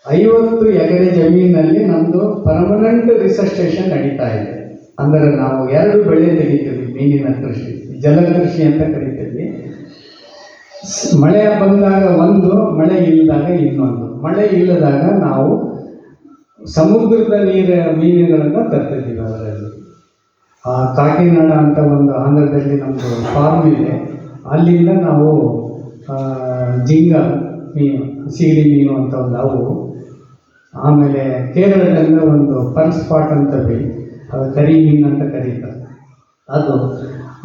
50 ಎಕರೆ ಜಮೀನಲ್ಲಿ ನಮ್ಮದು ಪರ್ಮನೆಂಟ್ ರಿಸರ್ಚ್ ಸ್ಟೇಷನ್ ನಡೀತಾ ಇದೆ. ಅಂದರೆ ನಾವು 2 ಬೆಳೆ ತೆಗಿತೀವಿ, ಮೀನಿನ ಕೃಷಿ, ಜಲಕೃಷಿ ಅಂತ ಕರಿತೀವಿ. ಮಳೆ ಬಂದಾಗ ಒಂದು, ಮಳೆ ಇಲ್ಲದಾಗ ಇನ್ನೊಂದು. ಮಳೆ ಇಲ್ಲದಾಗ ನಾವು ಸಮುದ್ರದ ಮೀನುಗಳನ್ನು ತರ್ತಿದ್ದೀವಿ. ಅದರಲ್ಲಿ ಕಾಕಿನಾಡ ಅಂತ ಒಂದು ಆಂಧ್ರದಲ್ಲಿ ನಮ್ಮದು ಫಾರ್ಮ್ ಇದೆ, ಅಲ್ಲಿಂದ ನಾವು ಜಿಂಗ ಮೀನು, ಸಿಗಡಿ ಮೀನು ಅಂತ ಒಂದು ಅವು. ಆಮೇಲೆ ಕೇರಳದಿಂದ ಒಂದು ಪರ್ಲ್ ಸ್ಪಾಟ್ ಅಂತ ಅದು ಕರಿ ಮೀನು ಅಂತ ಕರೀತಾರೆ ಅದು.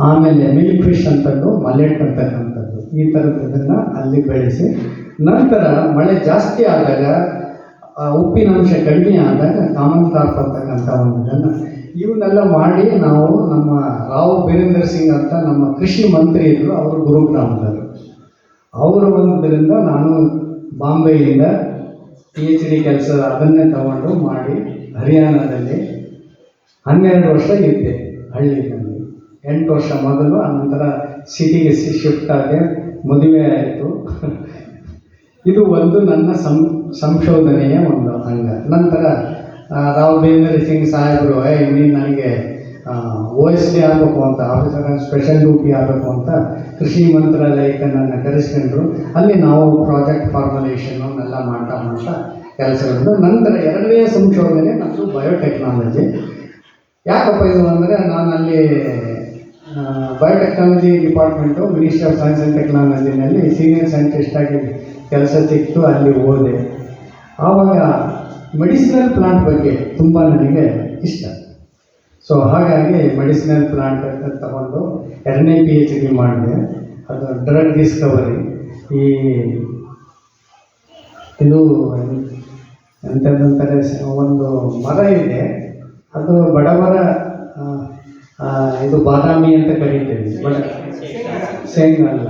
ಆಮೇಲೆ ಮಿಲ್ಕ್ ಫಿಶ್ ಅಂತದ್ದು, ಮಲೆಟ್ ಅಂತಕ್ಕಂಥದ್ದು, ಈ ಥರದ್ದನ್ನು ಅಲ್ಲಿ ಬೆಳೆಸಿ, ನಂತರ ಮಳೆ ಜಾಸ್ತಿ ಆದಾಗ ಉಪ್ಪಿನಾಂಶ ಕಡಿಮೆ ಆದಾಗ ಕಾಮನ್ ಕಾರ್ಪ್ ಅಂತಕ್ಕಂಥ ಒಂದನ್ನು ಇವನ್ನೆಲ್ಲ ಮಾಡಿ ನಾವು ನಮ್ಮ ರಾವ್ ಬೀರೇಂದ್ರ ಸಿಂಗ್ ಅಂತ ನಮ್ಮ ಕೃಷಿ ಮಂತ್ರಿ ಇದ್ದರು, ಅವರು ಗುರುಗ್ರಾಮದವರು. ಅವರು ಒಂದರಿಂದ ನಾನು ಬಾಂಬೆಯಿಂದ PhD ಕೆಲಸ ಅದನ್ನೇ ತಗೊಂಡು ಮಾಡಿ ಹರಿಯಾಣದಲ್ಲಿ 12 ವರ್ಷ ಇದ್ದೆ ಹಳ್ಳಿನಲ್ಲಿ. 8 ವರ್ಷ ಮೊದಲು, ಆನಂತರ ಸಿಟಿಗೆ ಶಿಫ್ಟ್ ಆಗಿ ಮದುವೆ ಆಯಿತು. ಇದು ಒಂದು ನನ್ನ ಸಂಶೋಧನೆಯ ಒಂದು ಅಂಗ. ನಂತರ ರಾವ್ ಬೀರೇಂದ್ರ ಸಿಂಗ್ ಸಾಹೇಬರು ನೀನು ನನಗೆ OSD ಆಗಬೇಕು ಅಂತ, ಆಫೀಸರ್ ಸ್ಪೆಷಲ್ ಡ್ಯೂಟಿ ಆಗಬೇಕು ಅಂತ ಕೃಷಿ ಮಂತ್ರಾಲಯಕ್ಕೆ ನನ್ನ ಕರೆಸ್ಕೊಂಡ್ರು. ಅಲ್ಲಿ ನಾವು ಪ್ರಾಜೆಕ್ಟ್ ಫಾರ್ಮುಲೇಷನ್ನೆಲ್ಲ ಮಾಡ್ತಾ ಕೆಲಸಗಳು. ನಂತರ 2ನೇ ಸಂಶೋಧನೆ ನಮ್ಮದು ಬಯೋಟೆಕ್ನಾಲಜಿ. ಯಾಕಪ್ಪ ಇದು ಅಂದರೆ, ನಾನು ಅಲ್ಲಿ biotechnology department, ministry of science and ಟೆಕ್ನಾಲಜಿನಲ್ಲಿ ಸೀನಿಯರ್ ಸೈಂಟಿಸ್ಟಾಗಿ ಕೆಲಸ ಸಿಕ್ತು, ಅಲ್ಲಿ ಹೋದೆ. ಆವಾಗ ಮೆಡಿಸಿನಲ್ ಪ್ಲಾಂಟ್ ಬಗ್ಗೆ ತುಂಬ ನನಗೆ ಇಷ್ಟ. ಸೊ ಹಾಗಾಗಿ ಮೆಡಿಸಿನಲ್ ಪ್ಲಾಂಟ್ ತಗೊಂಡು 2ನೇ PhD ಮಾಡಿದೆ. ಅದು ಡ್ರಗ್ ಡಿಸ್ಕವರಿ. ಇದು ಎಂಥದ್ದಂತಾರೆ, ಒಂದು ಮರ ಇದೆ, ಅದು ಬಡವರ ಇದು ಬಾದಾಮಿ ಅಂತ ಕರೀತೀವಿ. ಶೇಂಗ ಅಲ್ಲ,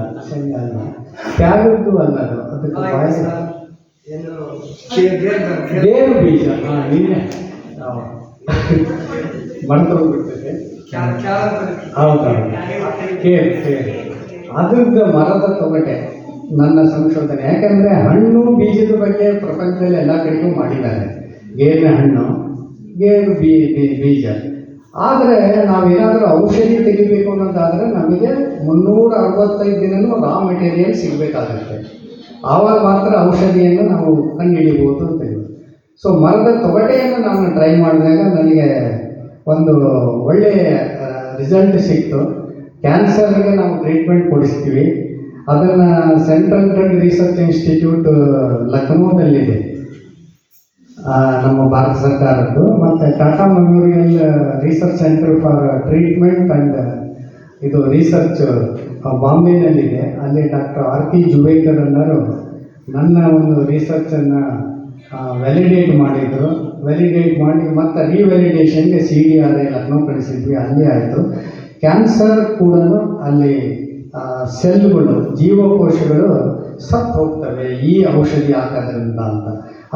ತ್ಯಾಗದ್ದು ಅಲ್ಲ ಅದು, ಅದಕ್ಕೆ ಬೇರು ಬೀಜ. ನೀನೆ ಮರ್ತೋಗ್ಬಿಡ್ತದೆ. ಹೌದೌದು, ಅದ್ರದ್ದು ಮರದ ತೊಗಟೆ ನನ್ನ ಸಂಶೋಧನೆ. ಯಾಕಂದರೆ ಹಣ್ಣು ಬೀಜದ ಬಗ್ಗೆ ಪ್ರಪಂಚದಲ್ಲಿ ಎಲ್ಲ ಕಡೆಗೂ ಮಾಡಿದ್ದಾರೆ. ಗೇರಿನ ಹಣ್ಣು, ಗೇರು ಬೀಜ. ಆದರೆ ನಾವೇನಾದರೂ ಔಷಧಿ ತೆಗಿಬೇಕು ಅನ್ನೋದಾದರೆ ನಮಗೆ 365 ದಿನವೂ ರಾ ಮೆಟೀರಿಯಲ್ ಸಿಗಬೇಕಾಗುತ್ತೆ. ಆವಾಗ ಮಾತ್ರ ಔಷಧಿಯನ್ನು ನಾವು ಕಂಡುಹಿಡಿಬೋದು ಅಂತ ಹೇಳಿ. ಸೊ ಮರದ ತೊಗಟೆಯನ್ನು ನಾನು ಟ್ರೈ ಮಾಡಿದಾಗ ನನಗೆ ಒಂದು ಒಳ್ಳೆಯ ರಿಸಲ್ಟ್ ಸಿಕ್ತು. ಕ್ಯಾನ್ಸರ್ಗೆ ನಾವು ಟ್ರೀಟ್ಮೆಂಟ್ ಕೊಡಿಸ್ತೀವಿ. ಅದನ್ನು ಸೆಂಟ್ರಲ್ ಡ್ರಗ್ ರಿಸರ್ಚ್ ಇನ್ಸ್ಟಿಟ್ಯೂಟ್ ಲಕ್ನೋದಲ್ಲಿದೆ, ನಮ್ಮ ಭಾರತ ಸರ್ಕಾರದ್ದು. ಮತ್ತು Tata memorial research centre for treatment and ಇದು ರಿಸರ್ಚ್ ಬಾಂಬೆನಲ್ಲಿದೆ. ಅಲ್ಲಿ ಡಾಕ್ಟರ್ R.P. ಜುವೇಕರ್ ಅನ್ನೋರು ನನ್ನ ಒಂದು ರಿಸರ್ಚನ್ನು ವ್ಯಾಲಿಡೇಟ್ ಮಾಡಿದರು. ವ್ಯಾಲಿಡೇಟ್ ಮಾಡಿ ಮತ್ತು ರಿವ್ಯಾಲಿಡೇಷನ್ಗೆ CDRI ಲಕ್ನೋ ಕಳಿಸಿದ್ವಿ, ಅಲ್ಲಿ ಆಯಿತು. ಕ್ಯಾನ್ಸರ್ ಕೂಡ ಅಲ್ಲಿ ಸೆಲ್ಗಳು, ಜೀವಕೋಶಗಳು ಸತ್ತು ಹೋಗ್ತವೆ ಈ ಔಷಧಿ ಹಾಕೋದ್ರಿಂದ ಅಂತ.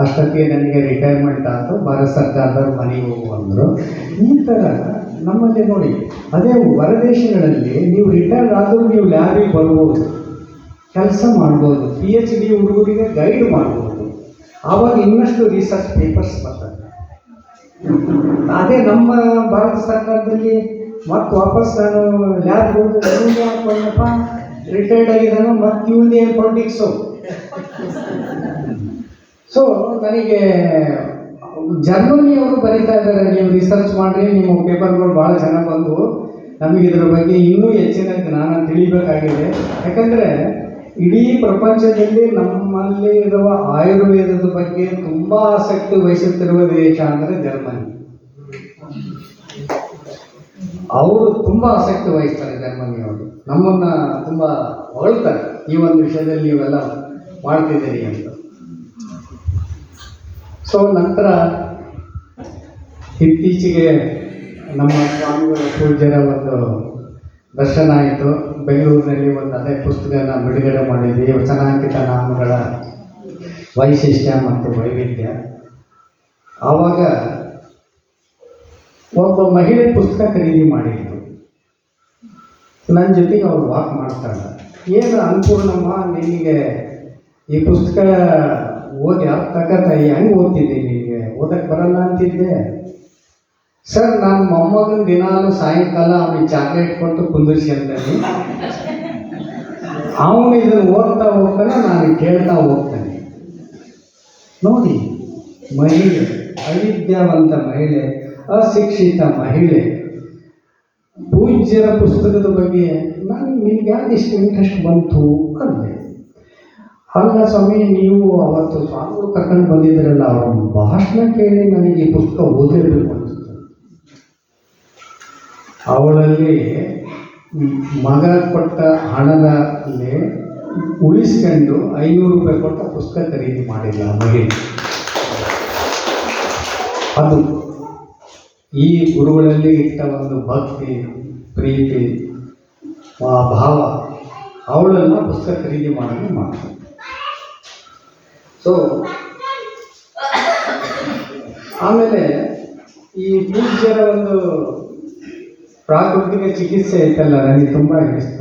ಅಷ್ಟೊತ್ತಿಗೆ ನನಗೆ ರಿಟೈರ್ಮೆಂಟ್ ಆಯಿತು. ಭಾರತ ಸರ್ಕಾರದವ್ರು ಮನೆಗೆ ಹೋಗು ಅಂದರು. ಈ ಥರ ನಮ್ಮಲ್ಲಿ ನೋಡಿ, ಅದೇ ಹೊರದೇಶಗಳಲ್ಲಿ ನೀವು ರಿಟೈರ್ಡ್ ಆದರೂ ನೀವು ಲ್ಯಾಬಿಗೆ ಬರ್ಬೋದು, ಕೆಲಸ ಮಾಡ್ಬೋದು, PhD ಹುಡುಗರಿಗೆ ಗೈಡ್ ಮಾಡ್ಬೋದು. ಆವಾಗ ಇನ್ನಷ್ಟು ರಿಸರ್ಚ್ ಪೇಪರ್ಸ್ ಬರ್ತದೆ. ಅದೇ ನಮ್ಮ ಭಾರತ ಸರ್ಕಾರದಲ್ಲಿ ಮತ್ತು ವಾಪಸ್ ನಾನು ಲ್ಯಾಬ್ ಹೋಗಿ ಇವ್ನಿಗೆ ಹಾಕೊಂಡಪ್ಪ ರಿಟೈರ್ಡ್ ಆಗಿದ್ದಾನು, ಮತ್ತು ಇವ್ನಿಗೆ ಏನು ಪಾಲಿಟಿಕ್ಸು. ಸೊ ನನಗೆ ಜರ್ಮನಿಯವರು ಬರೀತಾ ಇದ್ದಾರೆ, ನೀವು ರಿಸರ್ಚ್ ಮಾಡಿರಿ, ನಿಮ್ಮ ಪೇಪರ್ಗಳು ಭಾಳ ಚೆನ್ನಾಗಿ ಬಂದು ನಮಗೆ ಇದರ ಬಗ್ಗೆ ಇನ್ನೂ ಹೆಚ್ಚಿನ ಜ್ಞಾನ ತಿಳಿಬೇಕಾಗಿದೆ. ಯಾಕಂದರೆ ಇಡೀ ಪ್ರಪಂಚದಲ್ಲಿ ನಮ್ಮಲ್ಲಿ ಇರುವ ಆಯುರ್ವೇದದ ಬಗ್ಗೆ ತುಂಬ ಆಸಕ್ತಿ ವಹಿಸುತ್ತಿರುವ ದೇಶ ಅಂದರೆ ಜರ್ಮನಿ. ಅವರು ತುಂಬ ಆಸಕ್ತಿ ವಹಿಸ್ತಾರೆ ಜರ್ಮನಿಯವರು. ನಮ್ಮನ್ನು ತುಂಬ ಹೊಗಳ್ತಾರೆ, ಈ ಒಂದು ವಿಷಯದಲ್ಲಿ ನೀವೆಲ್ಲ ಮಾಡ್ತಿದ್ದೀರಿ ಅಂತ. ಸೊ ನಂತರ ಇತ್ತೀಚೆಗೆ ನಮ್ಮ ಸ್ವಾಮಿಗಳ ಪೂಜ್ಯರ ಒಂದು ದರ್ಶನ ಆಯಿತು. ಬೆಂಗಳೂರಿನಲ್ಲಿ ಒಂದು ಅದೇ ಪುಸ್ತಕನ ಬಿಡುಗಡೆ ಮಾಡಿದ್ವಿ, ವಚನಾಂಕಿತ ನಾಮಗಳ ವೈಶಿಷ್ಟ್ಯ ಮತ್ತು ವೈವಿಧ್ಯ. ಆವಾಗ ಒಬ್ಬ ಮಹಿಳೆ ಪುಸ್ತಕ ಖರೀದಿ ಮಾಡಿದ್ರು. ನನ್ನ ಜೊತೆಗೆ ಅವ್ರು ವಾಕ್ ಮಾಡ್ತಾಳೆ. ಏನು ಅನ್ಪೂರ್ಣಮ್ಮ ನಿನಗೆ ಈ ಪುಸ್ತಕ ಓದಿ ಅರ್ಥಕಥ ಹೆಂಗೆ ಓದ್ತಿದ್ದೆ, ನಿನಗೆ ಓದಕ್ಕೆ ಬರಲ್ಲ ಅಂತಿದ್ದೆ. ಸರ್ ನಾನು ಮೊಮ್ಮಗನ ದಿನಾಲು ಸಾಯಂಕಾಲ ಅವನಿಗೆ ಚಾಕ್ಲೇಟ್ ಕೊಟ್ಟು ಕುಂದಿರ್ಸ್ಕೊಂತಾನೆ, ಅವನು ಇದನ್ನು ಓದ್ತಾ ಹೋಗ್ತಾನೆ, ನಾನು ಕೇಳ್ತಾ ಹೋಗ್ತಾನೆ. ನೋಡಿ, ಮಹಿಳೆ, ಅವಿದ್ಯಾವಂತ ಮಹಿಳೆ, ಅಶಿಕ್ಷಿತ ಮಹಿಳೆ, ಪೂಜ್ಯರ ಪುಸ್ತಕದ ಬಗ್ಗೆ ನಿಮ್ಗೆ ಯಾಕೆ ಇಷ್ಟು ಇಂಟ್ರೆಸ್ಟ್ ಬಂತು ಅಂದೆ. ಅಲ್ಲ ಸ್ವಾಮಿ, ನೀವು ಅವತ್ತು ಸ್ವಾಮಿಗಳು ಕರ್ಕೊಂಡು ಬಂದಿದ್ರಲ್ಲ, ಅವರ ಭಾಷಣ ಕೇಳಿ ನನಗೆ ಈ ಪುಸ್ತಕ ಓದಲೇಬೇಕು ಅನಿಸ್ತು. ಅವಳಲ್ಲಿ ಮಗ ಕೊಟ್ಟ ಹಣದಲ್ಲಿ ಉಳಿಸ್ಕೊಂಡು 500 ರೂಪಾಯಿ ಕೊಟ್ಟ ಪುಸ್ತಕ ಖರೀದಿ ಮಾಡಿಲ್ಲ ಮಹಿಳೆ. ಅದು ಈ ಗುರುಗಳಲ್ಲಿ ಇಟ್ಟ ಒಂದು ಭಕ್ತಿ, ಪ್ರೀತಿ, ಭಾವ ಅವಳನ್ನು ಪುಸ್ತಕ ಖರೀದಿ ಮಾಡೋದು ಮಾಡ್ತಾರೆ. ಸೊ ಆಮೇಲೆ ಈ ಪೂಜ್ಯರ ಒಂದು ಪ್ರಾಕೃತಿಕ ಚಿಕಿತ್ಸೆ ಐತಲ್ಲ, ನನಗೆ ತುಂಬ ಇಷ್ಟ.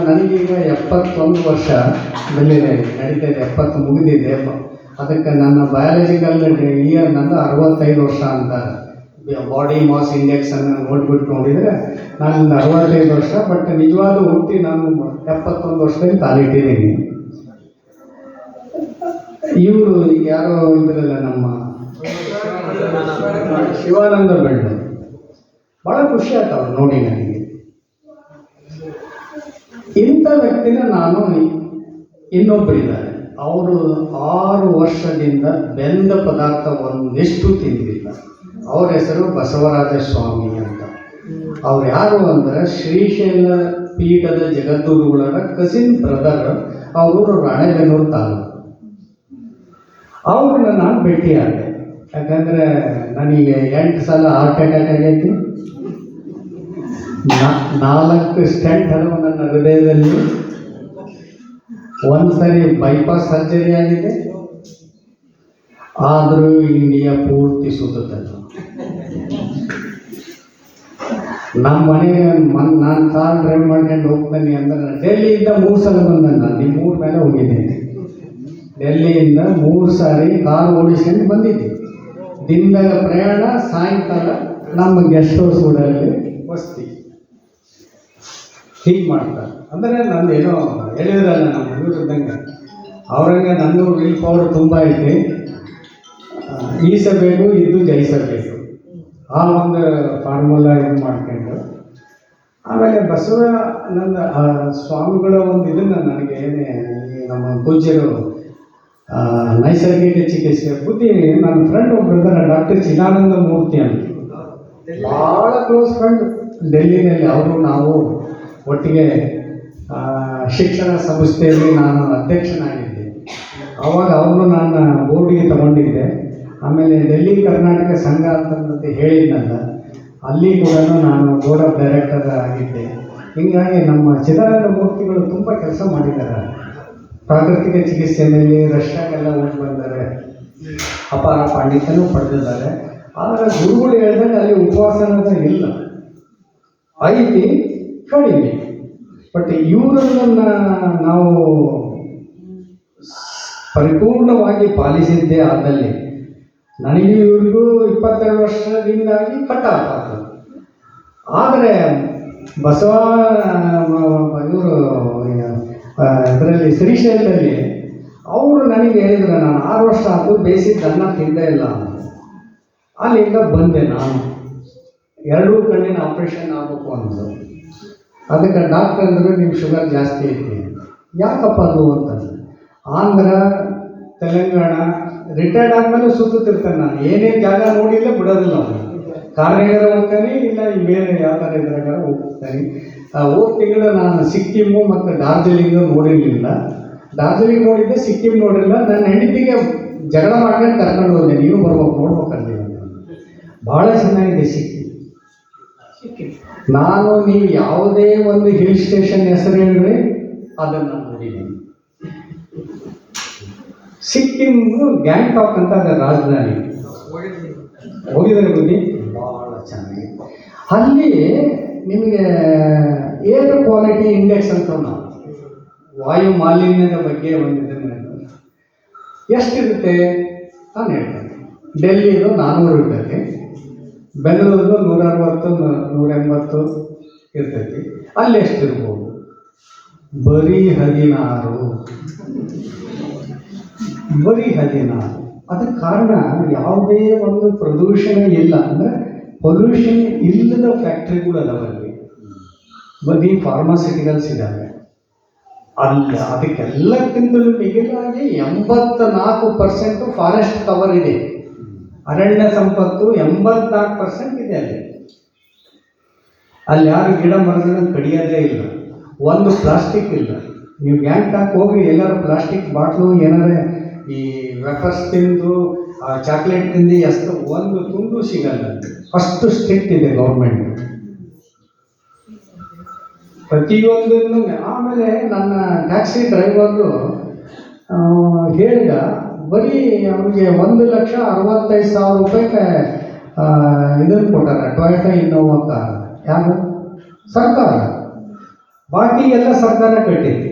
ನನಗೀಗ 71 ವರ್ಷ ನಡೀತಾ ಇದೆ, 70 ಮುಗಿದಿದೆ. ಅದಕ್ಕೆ ನನ್ನ ಬಯಾಲಜಿಕಲ್ ಇಯರ್ ನಂದು 65 ವರ್ಷ ಅಂತ ಬಾಡಿ ಮಾಸ್ ಇಂಡೆಕ್ಸನ್ನು ನೋಡ್ಬಿಟ್ಟು ನೋಡಿದರೆ ನಾನು 65 ವರ್ಷ. ಬಟ್ ನಿಜವಾದ ಹುಟ್ಟಿ ನಾನು 71 ವರ್ಷದಲ್ಲಿ ಕಾಲಿಟ್ಟಿದ್ದೀನಿ. ಇವರು ಯಾರೋ ಇದ್ರಲ್ಲ, ನಮ್ಮ ಶಿವಾನಂದ ಬೆಳ್ಳು, ಭಾಳ ಖುಷಿ ಆಯ್ತು ಅವ್ರು ನೋಡಿ ನನಗೆ. ಇಂಥ ವ್ಯಕ್ತಿನ ನಾನು ಇನ್ನೊಬ್ಬರಿದ್ದಾರೆ, ಅವರು 6 ವರ್ಷದಿಂದ ಬೆಂದ ಪದಾರ್ಥ ಒಂದಿಷ್ಟು ತಿಂದಿಲ್ಲ. ಅವ್ರ ಹೆಸರು ಬಸವರಾಜ ಸ್ವಾಮಿ ಅಂತ. ಅವ್ರು ಯಾರು ಅಂದರೆ ಶ್ರೀಶೈಲ ಪೀಠದ ಜಗದ್ಗುರುಗಳ ಕಸಿನ್ ಬ್ರದರ್. ಅವರು ರಾಣೆಬೆನ್ನೂರು ತಾಲೂಕು. ಅವ್ರನ್ನ ನಾನು ಭೇಟಿಯಾದೆ. ಯಾಕಂದರೆ ನನಗೆ 8 ಸಲ ಹಾರ್ಟ್ ಅಟ್ಯಾಕ್ ಆಗೈತಿ, 4 ಸ್ಟೆಂಟ್ ಅದಾವ ನನ್ನ ಹೃದಯದಲ್ಲಿ, 1 ಸರಿ ಬೈಪಾಸ್ ಸರ್ಜರಿ ಆಗಿದೆ. ಆದರೂ ಇಂಡಿಯಾ ಪೂರ್ತಿ ಸುತ್ತಲ್ಲ. ನಮ್ಮ ಮನೆಗೆ ನಾನು ಕಾರ್ ಡ್ರೈವ್ ಮಾಡ್ಕೊಂಡು ಹೋಗ್ತಾನೆ ಅಂದ್ರೆ ಡೆಲ್ಲಿಯಿಂದ 3 ಸಲ ಬಂದೆ. ನಾನು ನಿಮ್ಮ ಊರ ಮೇಲೆ ಹೋಗಿದ್ದೇನೆ. ಡೆಲ್ಲಿಯಿಂದ 3 ಸಾರಿ ಕಾರ್ ಓಡಿಸ್ಕೊಂಡು ಬಂದಿದ್ದೆ. ದಿನದಾಗ ಪ್ರಯಾಣ, ಸಾಯಂಕಾಲ ನಮ್ಮ ಗೆಸ್ಟ್ ಹೌಸ್ ಊರಲ್ಲಿ ವಸ್ತಿ. ಹೀಗೆ ಮಾಡ್ತಾರೆ. ಅಂದರೆ ನಂದು ಏನೋ ಹೇಳಿದ್ರಲ್ಲ, ನಮ್ಮ ಹುಡುಗರಿದ್ದಂಗೆ ಅವ್ರಂಗೆ ನಂದು ವಿಲ್ ಪವರ್ ತುಂಬ ಐತಿ. ಈಸಬೇಕು, ಇದು ಜಯಿಸಬೇಕು, ಆ ಒಂದು ಫಾರ್ಮುಲಾ ಇದು ಮಾಡ್ಕೊಂಡು. ಆಮೇಲೆ ಬಸವಾನಂದ ಸ್ವಾಮಿಗಳ ಒಂದು ಇದನ್ನು ನನಗೆ ನಮ್ಮ ಪೂಜ್ಯರು ನೈಸರ್ಗಿಕ ಚಿಕಿತ್ಸೆ ಬುದ್ಧಿ, ನನ್ನ ಫ್ರೆಂಡ್ ಒಬ್ಬರು ಇದ್ದಾರೆ, ಡಾಕ್ಟರ್ ಚಿದಾನಂದ ಮೂರ್ತಿ ಅಂತ, ಭಾಳ ಕ್ಲೋಸ್ ಫ್ರೆಂಡ್ ಡೆಲ್ಲಿನಲ್ಲಿ. ಅವರು ನಾವು ಒಟ್ಟಿಗೆ ಶಿಕ್ಷಣ ಸಂಸ್ಥೆಯಲ್ಲಿ ನಾನು ಅಧ್ಯಕ್ಷನಾಗಿದ್ದೆ. ಆವಾಗ ಅವ್ರನ್ನು ನಾನು ಬೋರ್ಡಿಗೆ ತಗೊಂಡಿದ್ದೆ. ಆಮೇಲೆ ಡೆಲ್ಲಿ ಕರ್ನಾಟಕ ಸಂಘ ಅಂತಂದು ಹೇಳಿದ್ನಲ್ಲ, ಅಲ್ಲಿ ಕೂಡ ನಾನು ಬೋರ್ಡ್ ಆಫ್ ಡೈರೆಕ್ಟರ್ ಆಗಿದ್ದೆ. ಹೀಗಾಗಿ ನಮ್ಮ ಚಿದಾನಂದ ಮೂರ್ತಿಗಳು ತುಂಬ ಕೆಲಸ ಮಾಡಿದ್ದಾರೆ ಪ್ರಾಕೃತಿಕ ಚಿಕಿತ್ಸೆಯಲ್ಲಿ. ರಷ್ಯಾಗೆಲ್ಲ ಹೋಗಿ ಬಂದರೆ ಅಪಾರ ಪಾಂಡಿತ್ಯನೂ ಪಡೆದಿದ್ದಾರೆ. ಆದರೆ ಗುರುಗಳು ಹೇಳಿದಾಗ ಅಲ್ಲಿ ಉಪವಾಸನದ ಇಲ್ಲ, ಐತಿ ಕಡಿಮೆ. ಬಟ್ ಇವರನ್ನು ನಾವು ಪರಿಪೂರ್ಣವಾಗಿ ಪಾಲಿಸಿದ್ದೇ ಆದಲ್ಲಿ ನನಗೆ ಇವ್ರಿಗೂ 22 ವರ್ಷದಿಂದಾಗಿ ಕಟ್ಟಾಫ್ ಆಗ್ತದೆ. ಆದರೆ ಬಸವ ಇವರು ಇದರಲ್ಲಿ ಶ್ರೀಶೈಲದಲ್ಲಿ ಅವರು ನನಗೆ ಹೇಳಿದ್ರು, ನಾನು 6 ವರ್ಷ ಆದರೂ ಬೇಯಿಸಿದ್ದನ್ನ ತಿಂದೇ ಇಲ್ಲ. ಅಲ್ಲಿಂದ ಬಂದೆ ನಾನು. 2 ಕಣ್ಣಿನ ಆಪ್ರೇಷನ್ ಆಗಬೇಕು ಅಂದರು. ಅದಕ್ಕೆ ಡಾಕ್ಟರ್ ಅಂದರು, ನಿಮ್ಮ ಶುಗರ್ ಜಾಸ್ತಿ ಐತಿ. ಯಾಕಪ್ಪ ಅದು ಅಂತಂದ್ರೆ, ಆಂಧ್ರ ತೆಲಂಗಾಣ ರಿಟೈರ್ಡ್ ಆದಮೇಲೆ ಸುತ್ತುತ್ತಿರ್ತಾನೆ ನಾನು. ಏನೇ ಜಾಗ ನೋಡಿಲ್ಲ ಬಿಡೋದಿಲ್ಲ. ಅವನು ಕಾರ್ಯಾಗಾರ ಹೋಗ್ತಾನೆ, ಇಲ್ಲ ಈ ಬೇರೆ ಯಾವ ಥರ ಇದ್ರಾಗಾರ ಹೋಗ್ತಾನೆ. ಹೋದ ತಿಂಗಳು ನಾನು ಸಿಕ್ಕಿಮು ಮತ್ತು ಡಾರ್ಜಿಲಿಂಗು ನೋಡಿರಲಿಲ್ಲ. ಡಾರ್ಜಿಲಿಂಗ್ ನೋಡಿದ್ದೆ, ಸಿಕ್ಕಿಂ ನೋಡಿಲ್ಲ. ನನ್ನ ಹೆಂಡತಿಗೆ ಜಗಳ ಮಾಡ್ಕೊಂಡು ಕರ್ಕೊಂಡು ಹೋದೆ, ನೀವು ಬರ್ಬೇಕು ನೋಡ್ಬೇಕಲ್ಲಿ ಅಂತ. ಭಾಳ ಚೆನ್ನಾಗಿದೆ ಸಿಕ್ಕಿಂ. ನಾನು ನೀವು ಯಾವುದೇ ಒಂದು ಹಿಲ್ ಸ್ಟೇಷನ್ ಹೆಸರು ಹೇಳ್ರಿ, ಅದನ್ನು ನೋಡಿದ್ದೀನಿ. ಸಿಕ್ಕಿಂ ಗ್ಯಾಂಗ್ಟಾಕ್ ಅಂತ ಅದರ ರಾಜಧಾನಿ. ಹೋಗಿದ್ದಾರೆ ಬುದ್ಧಿ, ಭಾಳ ಚೆನ್ನಾಗಿದೆ. ಅಲ್ಲಿ ನಿಮಗೆ ಏರ್ ಕ್ವಾಲಿಟಿ ಇಂಡೆಕ್ಸ್ ಅಂತ ನಾವು ವಾಯು ಮಾಲಿನ್ಯದ ಬಗ್ಗೆ ಒಂದಿದೆ ಎಷ್ಟಿರುತ್ತೆ ನಾನು ಹೇಳ್ತೇನೆ. ಡೆಲ್ಲಿದು 400 ಇರ್ತೈತಿ, ಬೆಂಗಳೂರು 160 180 ಇರ್ತೈತಿ. ಅಲ್ಲಿ ಎಷ್ಟಿರ್ಬೋದು? ಬರೀ 16. ಅದಕ್ಕೆ ಕಾರಣ ಯಾವುದೇ ಒಂದು ಪ್ರದೂಷಣ ಇಲ್ಲ, ಅಂದರೆ ಪೊಲ್ಯೂಷನ್ ಇಲ್ಲದ ಫ್ಯಾಕ್ಟ್ರಿಗಳು ಅದಾವಲ್ಲಿ, ಬರೀ ಫಾರ್ಮಾಸ್ಯೂಟಿಕಲ್ಸ್ ಇದ್ದಾವೆ ಅಲ್ಲ. ಅದಕ್ಕೆಲ್ಲಕ್ಕಿಂತಲೂ ಮಿಗಿಲಾಗಿ 84% ಫಾರೆಸ್ಟ್ ಕವರ್ ಇದೆ, ಅರಣ್ಯ ಸಂಪತ್ತು 84% ಇದೆ ಅಲ್ಲಿ. ಅಲ್ಲಿ ಯಾರು ಗಿಡ ಮರಗಳನ್ನು ಕಡಿಯೋದೇ ಇಲ್ಲ, ಒಂದು ಪ್ಲಾಸ್ಟಿಕ್ ಇಲ್ಲ. ನೀವು ಬ್ಯಾಂಕಾಗಿ ಹೋಗಿ ಎಲ್ಲರೂ ಪ್ಲಾಸ್ಟಿಕ್ ಬಾಟ್ಲು ಏನಾರ ಈ ವೆಫರ್ಸ್ ತಿಂದು ಚಾಕ್ಲೇಟ್ ತಿಂದು ಎಷ್ಟು ಒಂದು ತುಂಡು ಸಿಗಲ್ಲ, ಅಷ್ಟು ಸ್ಟ್ರಿಕ್ಟ್ ಇದೆ ಗೌರ್ಮೆಂಟ್ ಪ್ರತಿಯೊಂದನ್ನು. ಆಮೇಲೆ ನನ್ನ ಟ್ಯಾಕ್ಸಿ ಡ್ರೈವರು ಹೇಳಿದ, ಬರೀ ಅವನಿಗೆ 1,65,000 ರೂಪಾಯಿಗೆ ಇದನ್ನು ಕೊಟ್ಟಾರೆ, ಟೊಯೋಟಾ ಇನ್ನೋವಾ ಕಾರ್. ಯಾರು? ಸರ್ಕಾರ. ಬಾಕಿ ಎಲ್ಲ ಸರ್ಕಾರ ಕಟ್ಟಿದೆ.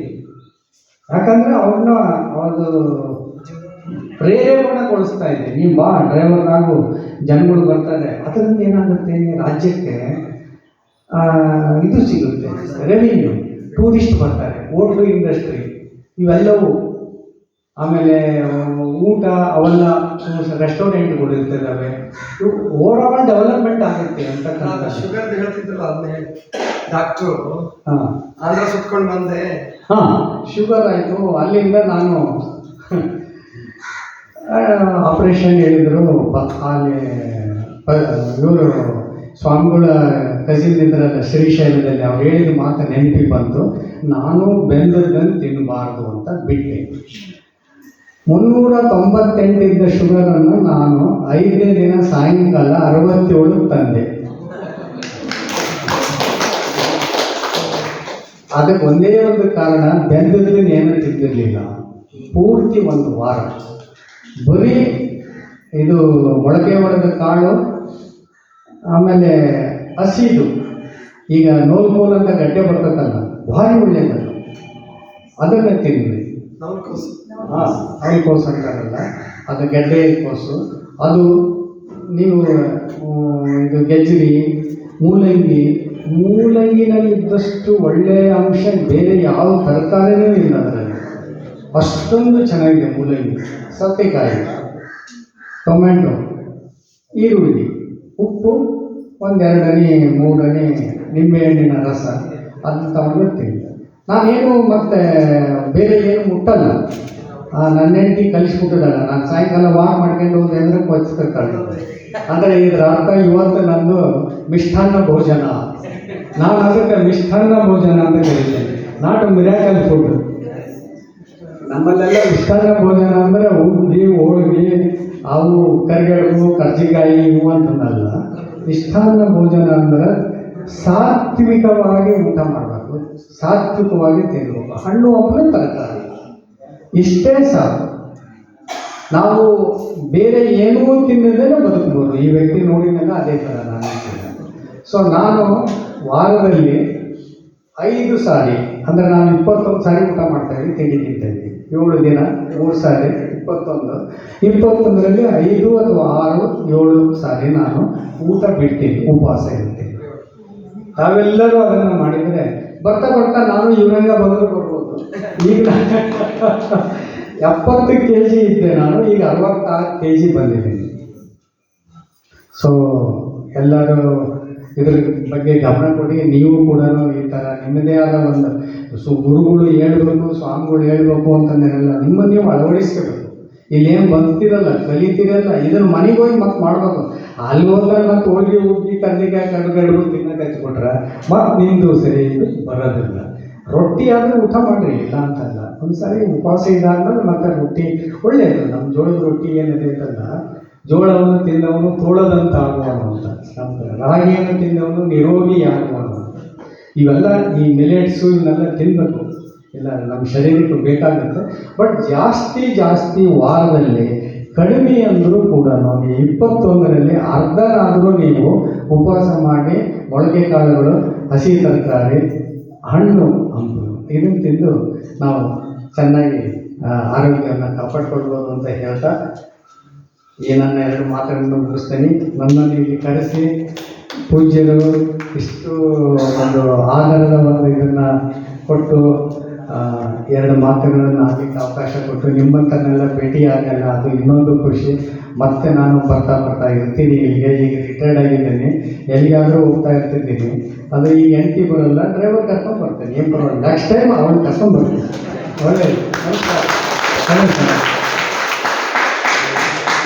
ಯಾಕಂದರೆ ಅವ್ರನ್ನ ಅದು ಪ್ರೇರೇಪಣೆಗೊಳಿಸ್ತಾ ಇದೆ, ನೀವು ಬಾ ಡ್ರೈವರ್ ಆಗು, ಜನಗಳು ಬರ್ತಾರೆ. ಅದರಿಂದ ಏನಾಗುತ್ತೆ, ರಾಜ್ಯಕ್ಕೆ ಇದು ಸಿಗುತ್ತೆ, ರೆವಿನ್ಯೂ, ಟೂರಿಸ್ಟ್ ಬರ್ತಾರೆ, ಓಲ್ಡ್ ಇಂಡಸ್ಟ್ರಿ ಇವೆಲ್ಲವೂ. ಆಮೇಲೆ ಊಟ ಅವೆಲ್ಲ ರೆಸ್ಟೋರೆಂಟ್ಗಳು ಇರ್ತವೆ, ಓವರ್ ಆಲ್ ಡೆವಲಪ್ಮೆಂಟ್ ಆಗುತ್ತೆ ಅಂತಕ್ಕಂಥ. ಶುಗರ್ ಹೇಳ್ತಿದ್ದಲ್ಲ, ಅದನ್ನೇ ಡಾಕ್ಟ್ರು ಹಾಂ ಆಂಧ್ರ ಸುತ್ಕೊಂಡು ಬಂದೆ. ಹಾಂ, ಶುಗರ್ ಆಯಿತು. ಅಲ್ಲಿಂದ ನಾನು ಆಪ್ರೇಷನ್ ಹೇಳಿದರು. ಅಲ್ಲಿ ಇವರು ಸ್ವಾಮಿಗಳ ಕಸಿನ್ ಇದ್ರಲ್ಲ ಶ್ರೀಶೈಲದಲ್ಲಿ, ಅವ್ರು ಹೇಳಿದ ಮಾತು ನೆನಪಿ ಬಂತು. ನಾನು ಬೆಂದದ್ದನ್ನು ತಿನ್ನಬಾರ್ದು ಅಂತ ಬಿಟ್ಟೆ. 398 ಇದ್ದ ಶುಗರನ್ನು ನಾನು 5ನೇ ದಿನ ಸಾಯಂಕಾಲ 67 ತಂದೆ. ಅದಕ್ಕೆ ಒಂದೇ ಒಂದು ಕಾರಣ, ಬೆಂದದ್ದನ್ನು ಏನೂ ತಿಂದಿರಲಿಲ್ಲ ಪೂರ್ತಿ 1 ವಾರ. ಬರೀ ಇದು ಮೊಳಕೆ ಹೊಡೆದ ಕಾಳು, ಆಮೇಲೆ ಹಸಿದು, ಈಗ ನೋಲ್ಕೋಲ್ ಅಂತ ಗಡ್ಡೆ ಬರ್ತದಲ್ಲ, ಭಾರಿ ಒಳ್ಳೆಯದಲ್ಲ, ಅದನ್ನು ತಿಂದ್ವಿ. ಹಾಂ, ಅವಳಿಕೋಸು ಅಂತಾರಲ್ಲ, ಅದು ಗೆಡ್ಡೆ ಕೋಸು. ಅದು ನೀವು ಇದು ಗೆಜ್ಜರಿ, ಮೂಲಂಗಿನಲ್ಲಿ ಇದ್ದಷ್ಟು ಒಳ್ಳೆಯ ಅಂಶ ಬೇರೆ ಯಾವ ತರಕಾರಿನೂ ಇಲ್ಲ ಅದರಲ್ಲಿ, ಅಷ್ಟೊಂದು ಚೆನ್ನಾಗಿದೆ ಮೂಲಂಗಿ. ಸೌತೆಕಾಯಿ, ಟೊಮೆಟೊ, ಈರುಳ್ಳಿ, ಉಪ್ಪು, 1-2 ಹನಿ 3 ಹನಿ ನಿಂಬೆಹಣ್ಣಿನ ರಸ, ಅದನ್ನು ತಗೊಂಡಿರ್ತೀನಿ. ನಾನೇನು ಮತ್ತೆ ಬೇರೆ ಏನು ಮುಟ್ಟಲ್ಲ. ನನ್ನ ಹೆಂಡತಿ ಕಲಿಸ್ಬಿಟ್ಟಿದ್ದಲ್ಲ, ನಾನು ಸಾಯಂಕಾಲ ವಾಕ್ ಮಾಡ್ಕೊಂಡು ಹೋದೆ ಅಂದರೆ ಕೊಚ್ತಿರ್ತಾಳೆ. ಅಂದರೆ ಇದರ ಅರ್ಥ ಇವತ್ತು ನಂದು ಮಿಷ್ಟಾನ್ನ ಭೋಜನ. ನಾನು ಅದಕ್ಕೆ ಮಿಷ್ಟಾನ್ನ ಭೋಜನ ಅಂತ ಕರೀತೇನೆ, ನಾಟ್ ಮಿರಾಕಲ್ ಫುಡ್. ನಮ್ಮಲ್ಲೆಲ್ಲ ಮಿಷ್ಟಾನ್ನ ಭೋಜನ ಅಂದರೆ ಉಂಡಿ, ಹೋಳಿಗೆ, ಅವು ಕರಿಗಡುಬು, ಕರ್ಜಿಕಾಯಿ ಇವು ಅಂತಂದಲ್ಲ. ಮಿಷ್ಟಾನ್ನ ಭೋಜನ ಅಂದರೆ ಸಾತ್ವಿಕವಾಗಿ ಊಟ ಮಾಡಬೇಕು, ಸಾತ್ವಿಕವಾಗಿ ತಿನ್ನಬೇಕು, ಹಣ್ಣು ಹಂಪಲು ತರಕಾರಿ, ಇಷ್ಟೇ ಸಾಕು. ನಾವು ಬೇರೆ ಏನೂ ತಿನ್ನದೇ ಬದುಕಬಹುದು. ಈ ವ್ಯಕ್ತಿ ನೋಡಿದಾಗ ಅದೇ ಥರ ನಾನು. ಸೊ ನಾನು ವಾರದಲ್ಲಿ 5 ಸಾರಿ, ಅಂದರೆ ನಾನು 21 ಸಾರಿ ಊಟ ಮಾಡ್ತಾಯಿದ್ವಿ, ತಿಂಡಿ ತಿಂತಾಯಿದ್ವಿ. 7 ದಿನ 3 ಸಾರಿ 21ರಲ್ಲಿ 5 ಅಥವಾ 6 7 ಸಾರಿ ನಾನು ಊಟ ಬಿಡ್ತೀನಿ, ಉಪವಾಸ ಇರ್ತೀನಿ. ತಾವೆಲ್ಲರೂ ಅದನ್ನು ಮಾಡಿದರೆ ಬರ್ತಾ ನಾನು ಇವರಂಗ ಬಂದರೂ ಬರ್ಬೋದು. ಈಗ 70 kg ಇದ್ದೆ ನಾನು, ಈಗ 66 kg ಬಂದಿದ್ದೀನಿ. ಸೊ ಎಲ್ಲರೂ ಇದ್ರ ಬಗ್ಗೆ ಗಮನ ಕೊಡಿ. ನೀವು ಕೂಡ ಈ ಥರ ನಿಮ್ಮದೇ ಆದ ಒಂದು ಗುರುಗಳು ಹೇಳ್ಬೇಕು, ಸ್ವಾಮಿಗಳು ಹೇಳ್ಬೇಕು ಅಂತಂದೇನೆಲ್ಲ ನಿಮ್ಮನ್ನು ನೀವು ಅಳವಡಿಸ್ಕೋಬೇಕು. ಇಲ್ಲೇನು ಬಂತಿರಲ್ಲ, ಕಲಿತಿರಲ್ಲ, ಇದನ್ನು ಮನೆಗೆ ಹೋಗಿ ಮತ್ತೆ ಮಾಡಬೇಕು. ಅಲ್ಲಿ ಹೋದಾಗ ಮತ್ತೆ ಹೋಳಿಗೆ ಉಗ್ಗಿ ಕರ್ಜಿಕಾಯಿ ಕಡುಗಡುಗು ತಿನ್ನಕ್ಕೆ ಹಚ್ಕೊಟ್ರೆ ಮತ್ತೆ ನಿಮ್ಮದು ಸರಿ ಬರೋದಿಲ್ಲ. ರೊಟ್ಟಿ ಆದರೆ ಊಟ ಮಾಡಿರಿ, ಇಲ್ಲ ಅಂತಲ್ಲ. ಒಂದು ಸಾರಿ ಉಪವಾಸ ಇದಾದ್ಮೇಲೆ ಮತ್ತೆ ರೊಟ್ಟಿ ಒಳ್ಳೆಯದು. ನಮ್ಮ ಜೋಳದ ರೊಟ್ಟಿ ಏನಿದೆ ಅಂತಲ್ಲ, ಜೋಳವನ್ನು ತಿಂದವನು ತೋಳದಂತ ಆಗುವನು ಅಂತ, ನಮ್ಮ ರಾಗಿಯನ್ನು ತಿಂದವನು ನಿರೋಗಿ ಆಗುವನು ಅಂತ. ಇವೆಲ್ಲ ಈ ಮಿಲೆಟ್ಸು ಇವನ್ನೆಲ್ಲ ತಿನ್ನಬೇಕು, ಇಲ್ಲ ನಮ್ಮ ಶರೀರಕ್ಕೆ ಬೇಕಾಗುತ್ತೆ. ಬಟ್ ಜಾಸ್ತಿ ವಾರದಲ್ಲಿ ಕಡಿಮೆ ಅಂದರೂ ಕೂಡ ನೋಡಿ 21ರಲ್ಲಿ ಅರ್ಧನಾದರೂ ನೀವು ಉಪವಾಸ ಮಾಡಿ ಮೊಳಕೆ ಕಾಳುಗಳು, ಹಸಿ ತರಕಾರಿ, ಹಣ್ಣು, ಹಂಪಲು ಇದನ್ನು ತಿಂದು ನಾವು ಚೆನ್ನಾಗಿ ಆರೋಗ್ಯವನ್ನು ಕಾಪಾಡ್ಕೊಳ್ಬೋದು ಅಂತ ಹೇಳ್ತಾ ಈ ನನ್ನ 2 ಮಾತುಗಳನ್ನು ಮುಗಿಸ್ತೀನಿ. ನನ್ನನ್ನು ಇಲ್ಲಿ ಕರೆಸಿ ಪೂಜ್ಯರು ಇಷ್ಟು ಒಂದು ಆಧಾರದ ಒಂದು ಇದನ್ನು ಕೊಟ್ಟು 2 ಮಾತುಗಳನ್ನು ಆಗಲಿಕ್ಕೆ ಅವಕಾಶ ಕೊಟ್ಟು ನಿಮ್ಮಂತನ್ನೆಲ್ಲ ಭೇಟಿಯಾಗಲ್ಲ, ಅದು ಇನ್ನೊಂದು ಖುಷಿ. ಮತ್ತೆ ನಾನು ಬರ್ತಾ ಇರ್ತೀನಿ ಇಲ್ಲಿಗೆ. ಈಗ ರಿಟೈರ್ಡ್ ಆಗಿದ್ದೀನಿ, ಎಲ್ಲಿಗಾದರೂ ಹೋಗ್ತಾ ಇರ್ತಿದ್ದೀನಿ. ಅದು ಈಗ ಹೆಂಡತಿ ಬರೋಲ್ಲ, ಡ್ರೈವರ್ ಕರ್ಕೊಂಡು ಬರ್ತೇನೆ, ಏನು ಬರೋಲ್ಲ. ನೆಕ್ಸ್ಟ್ ಟೈಮ್ ಅವಳು ಕರ್ಕೊಂಡು ಬರ್ತೀನಿ. ಒಳ್ಳೆಯದು. ನಮಸ್ಕಾರ.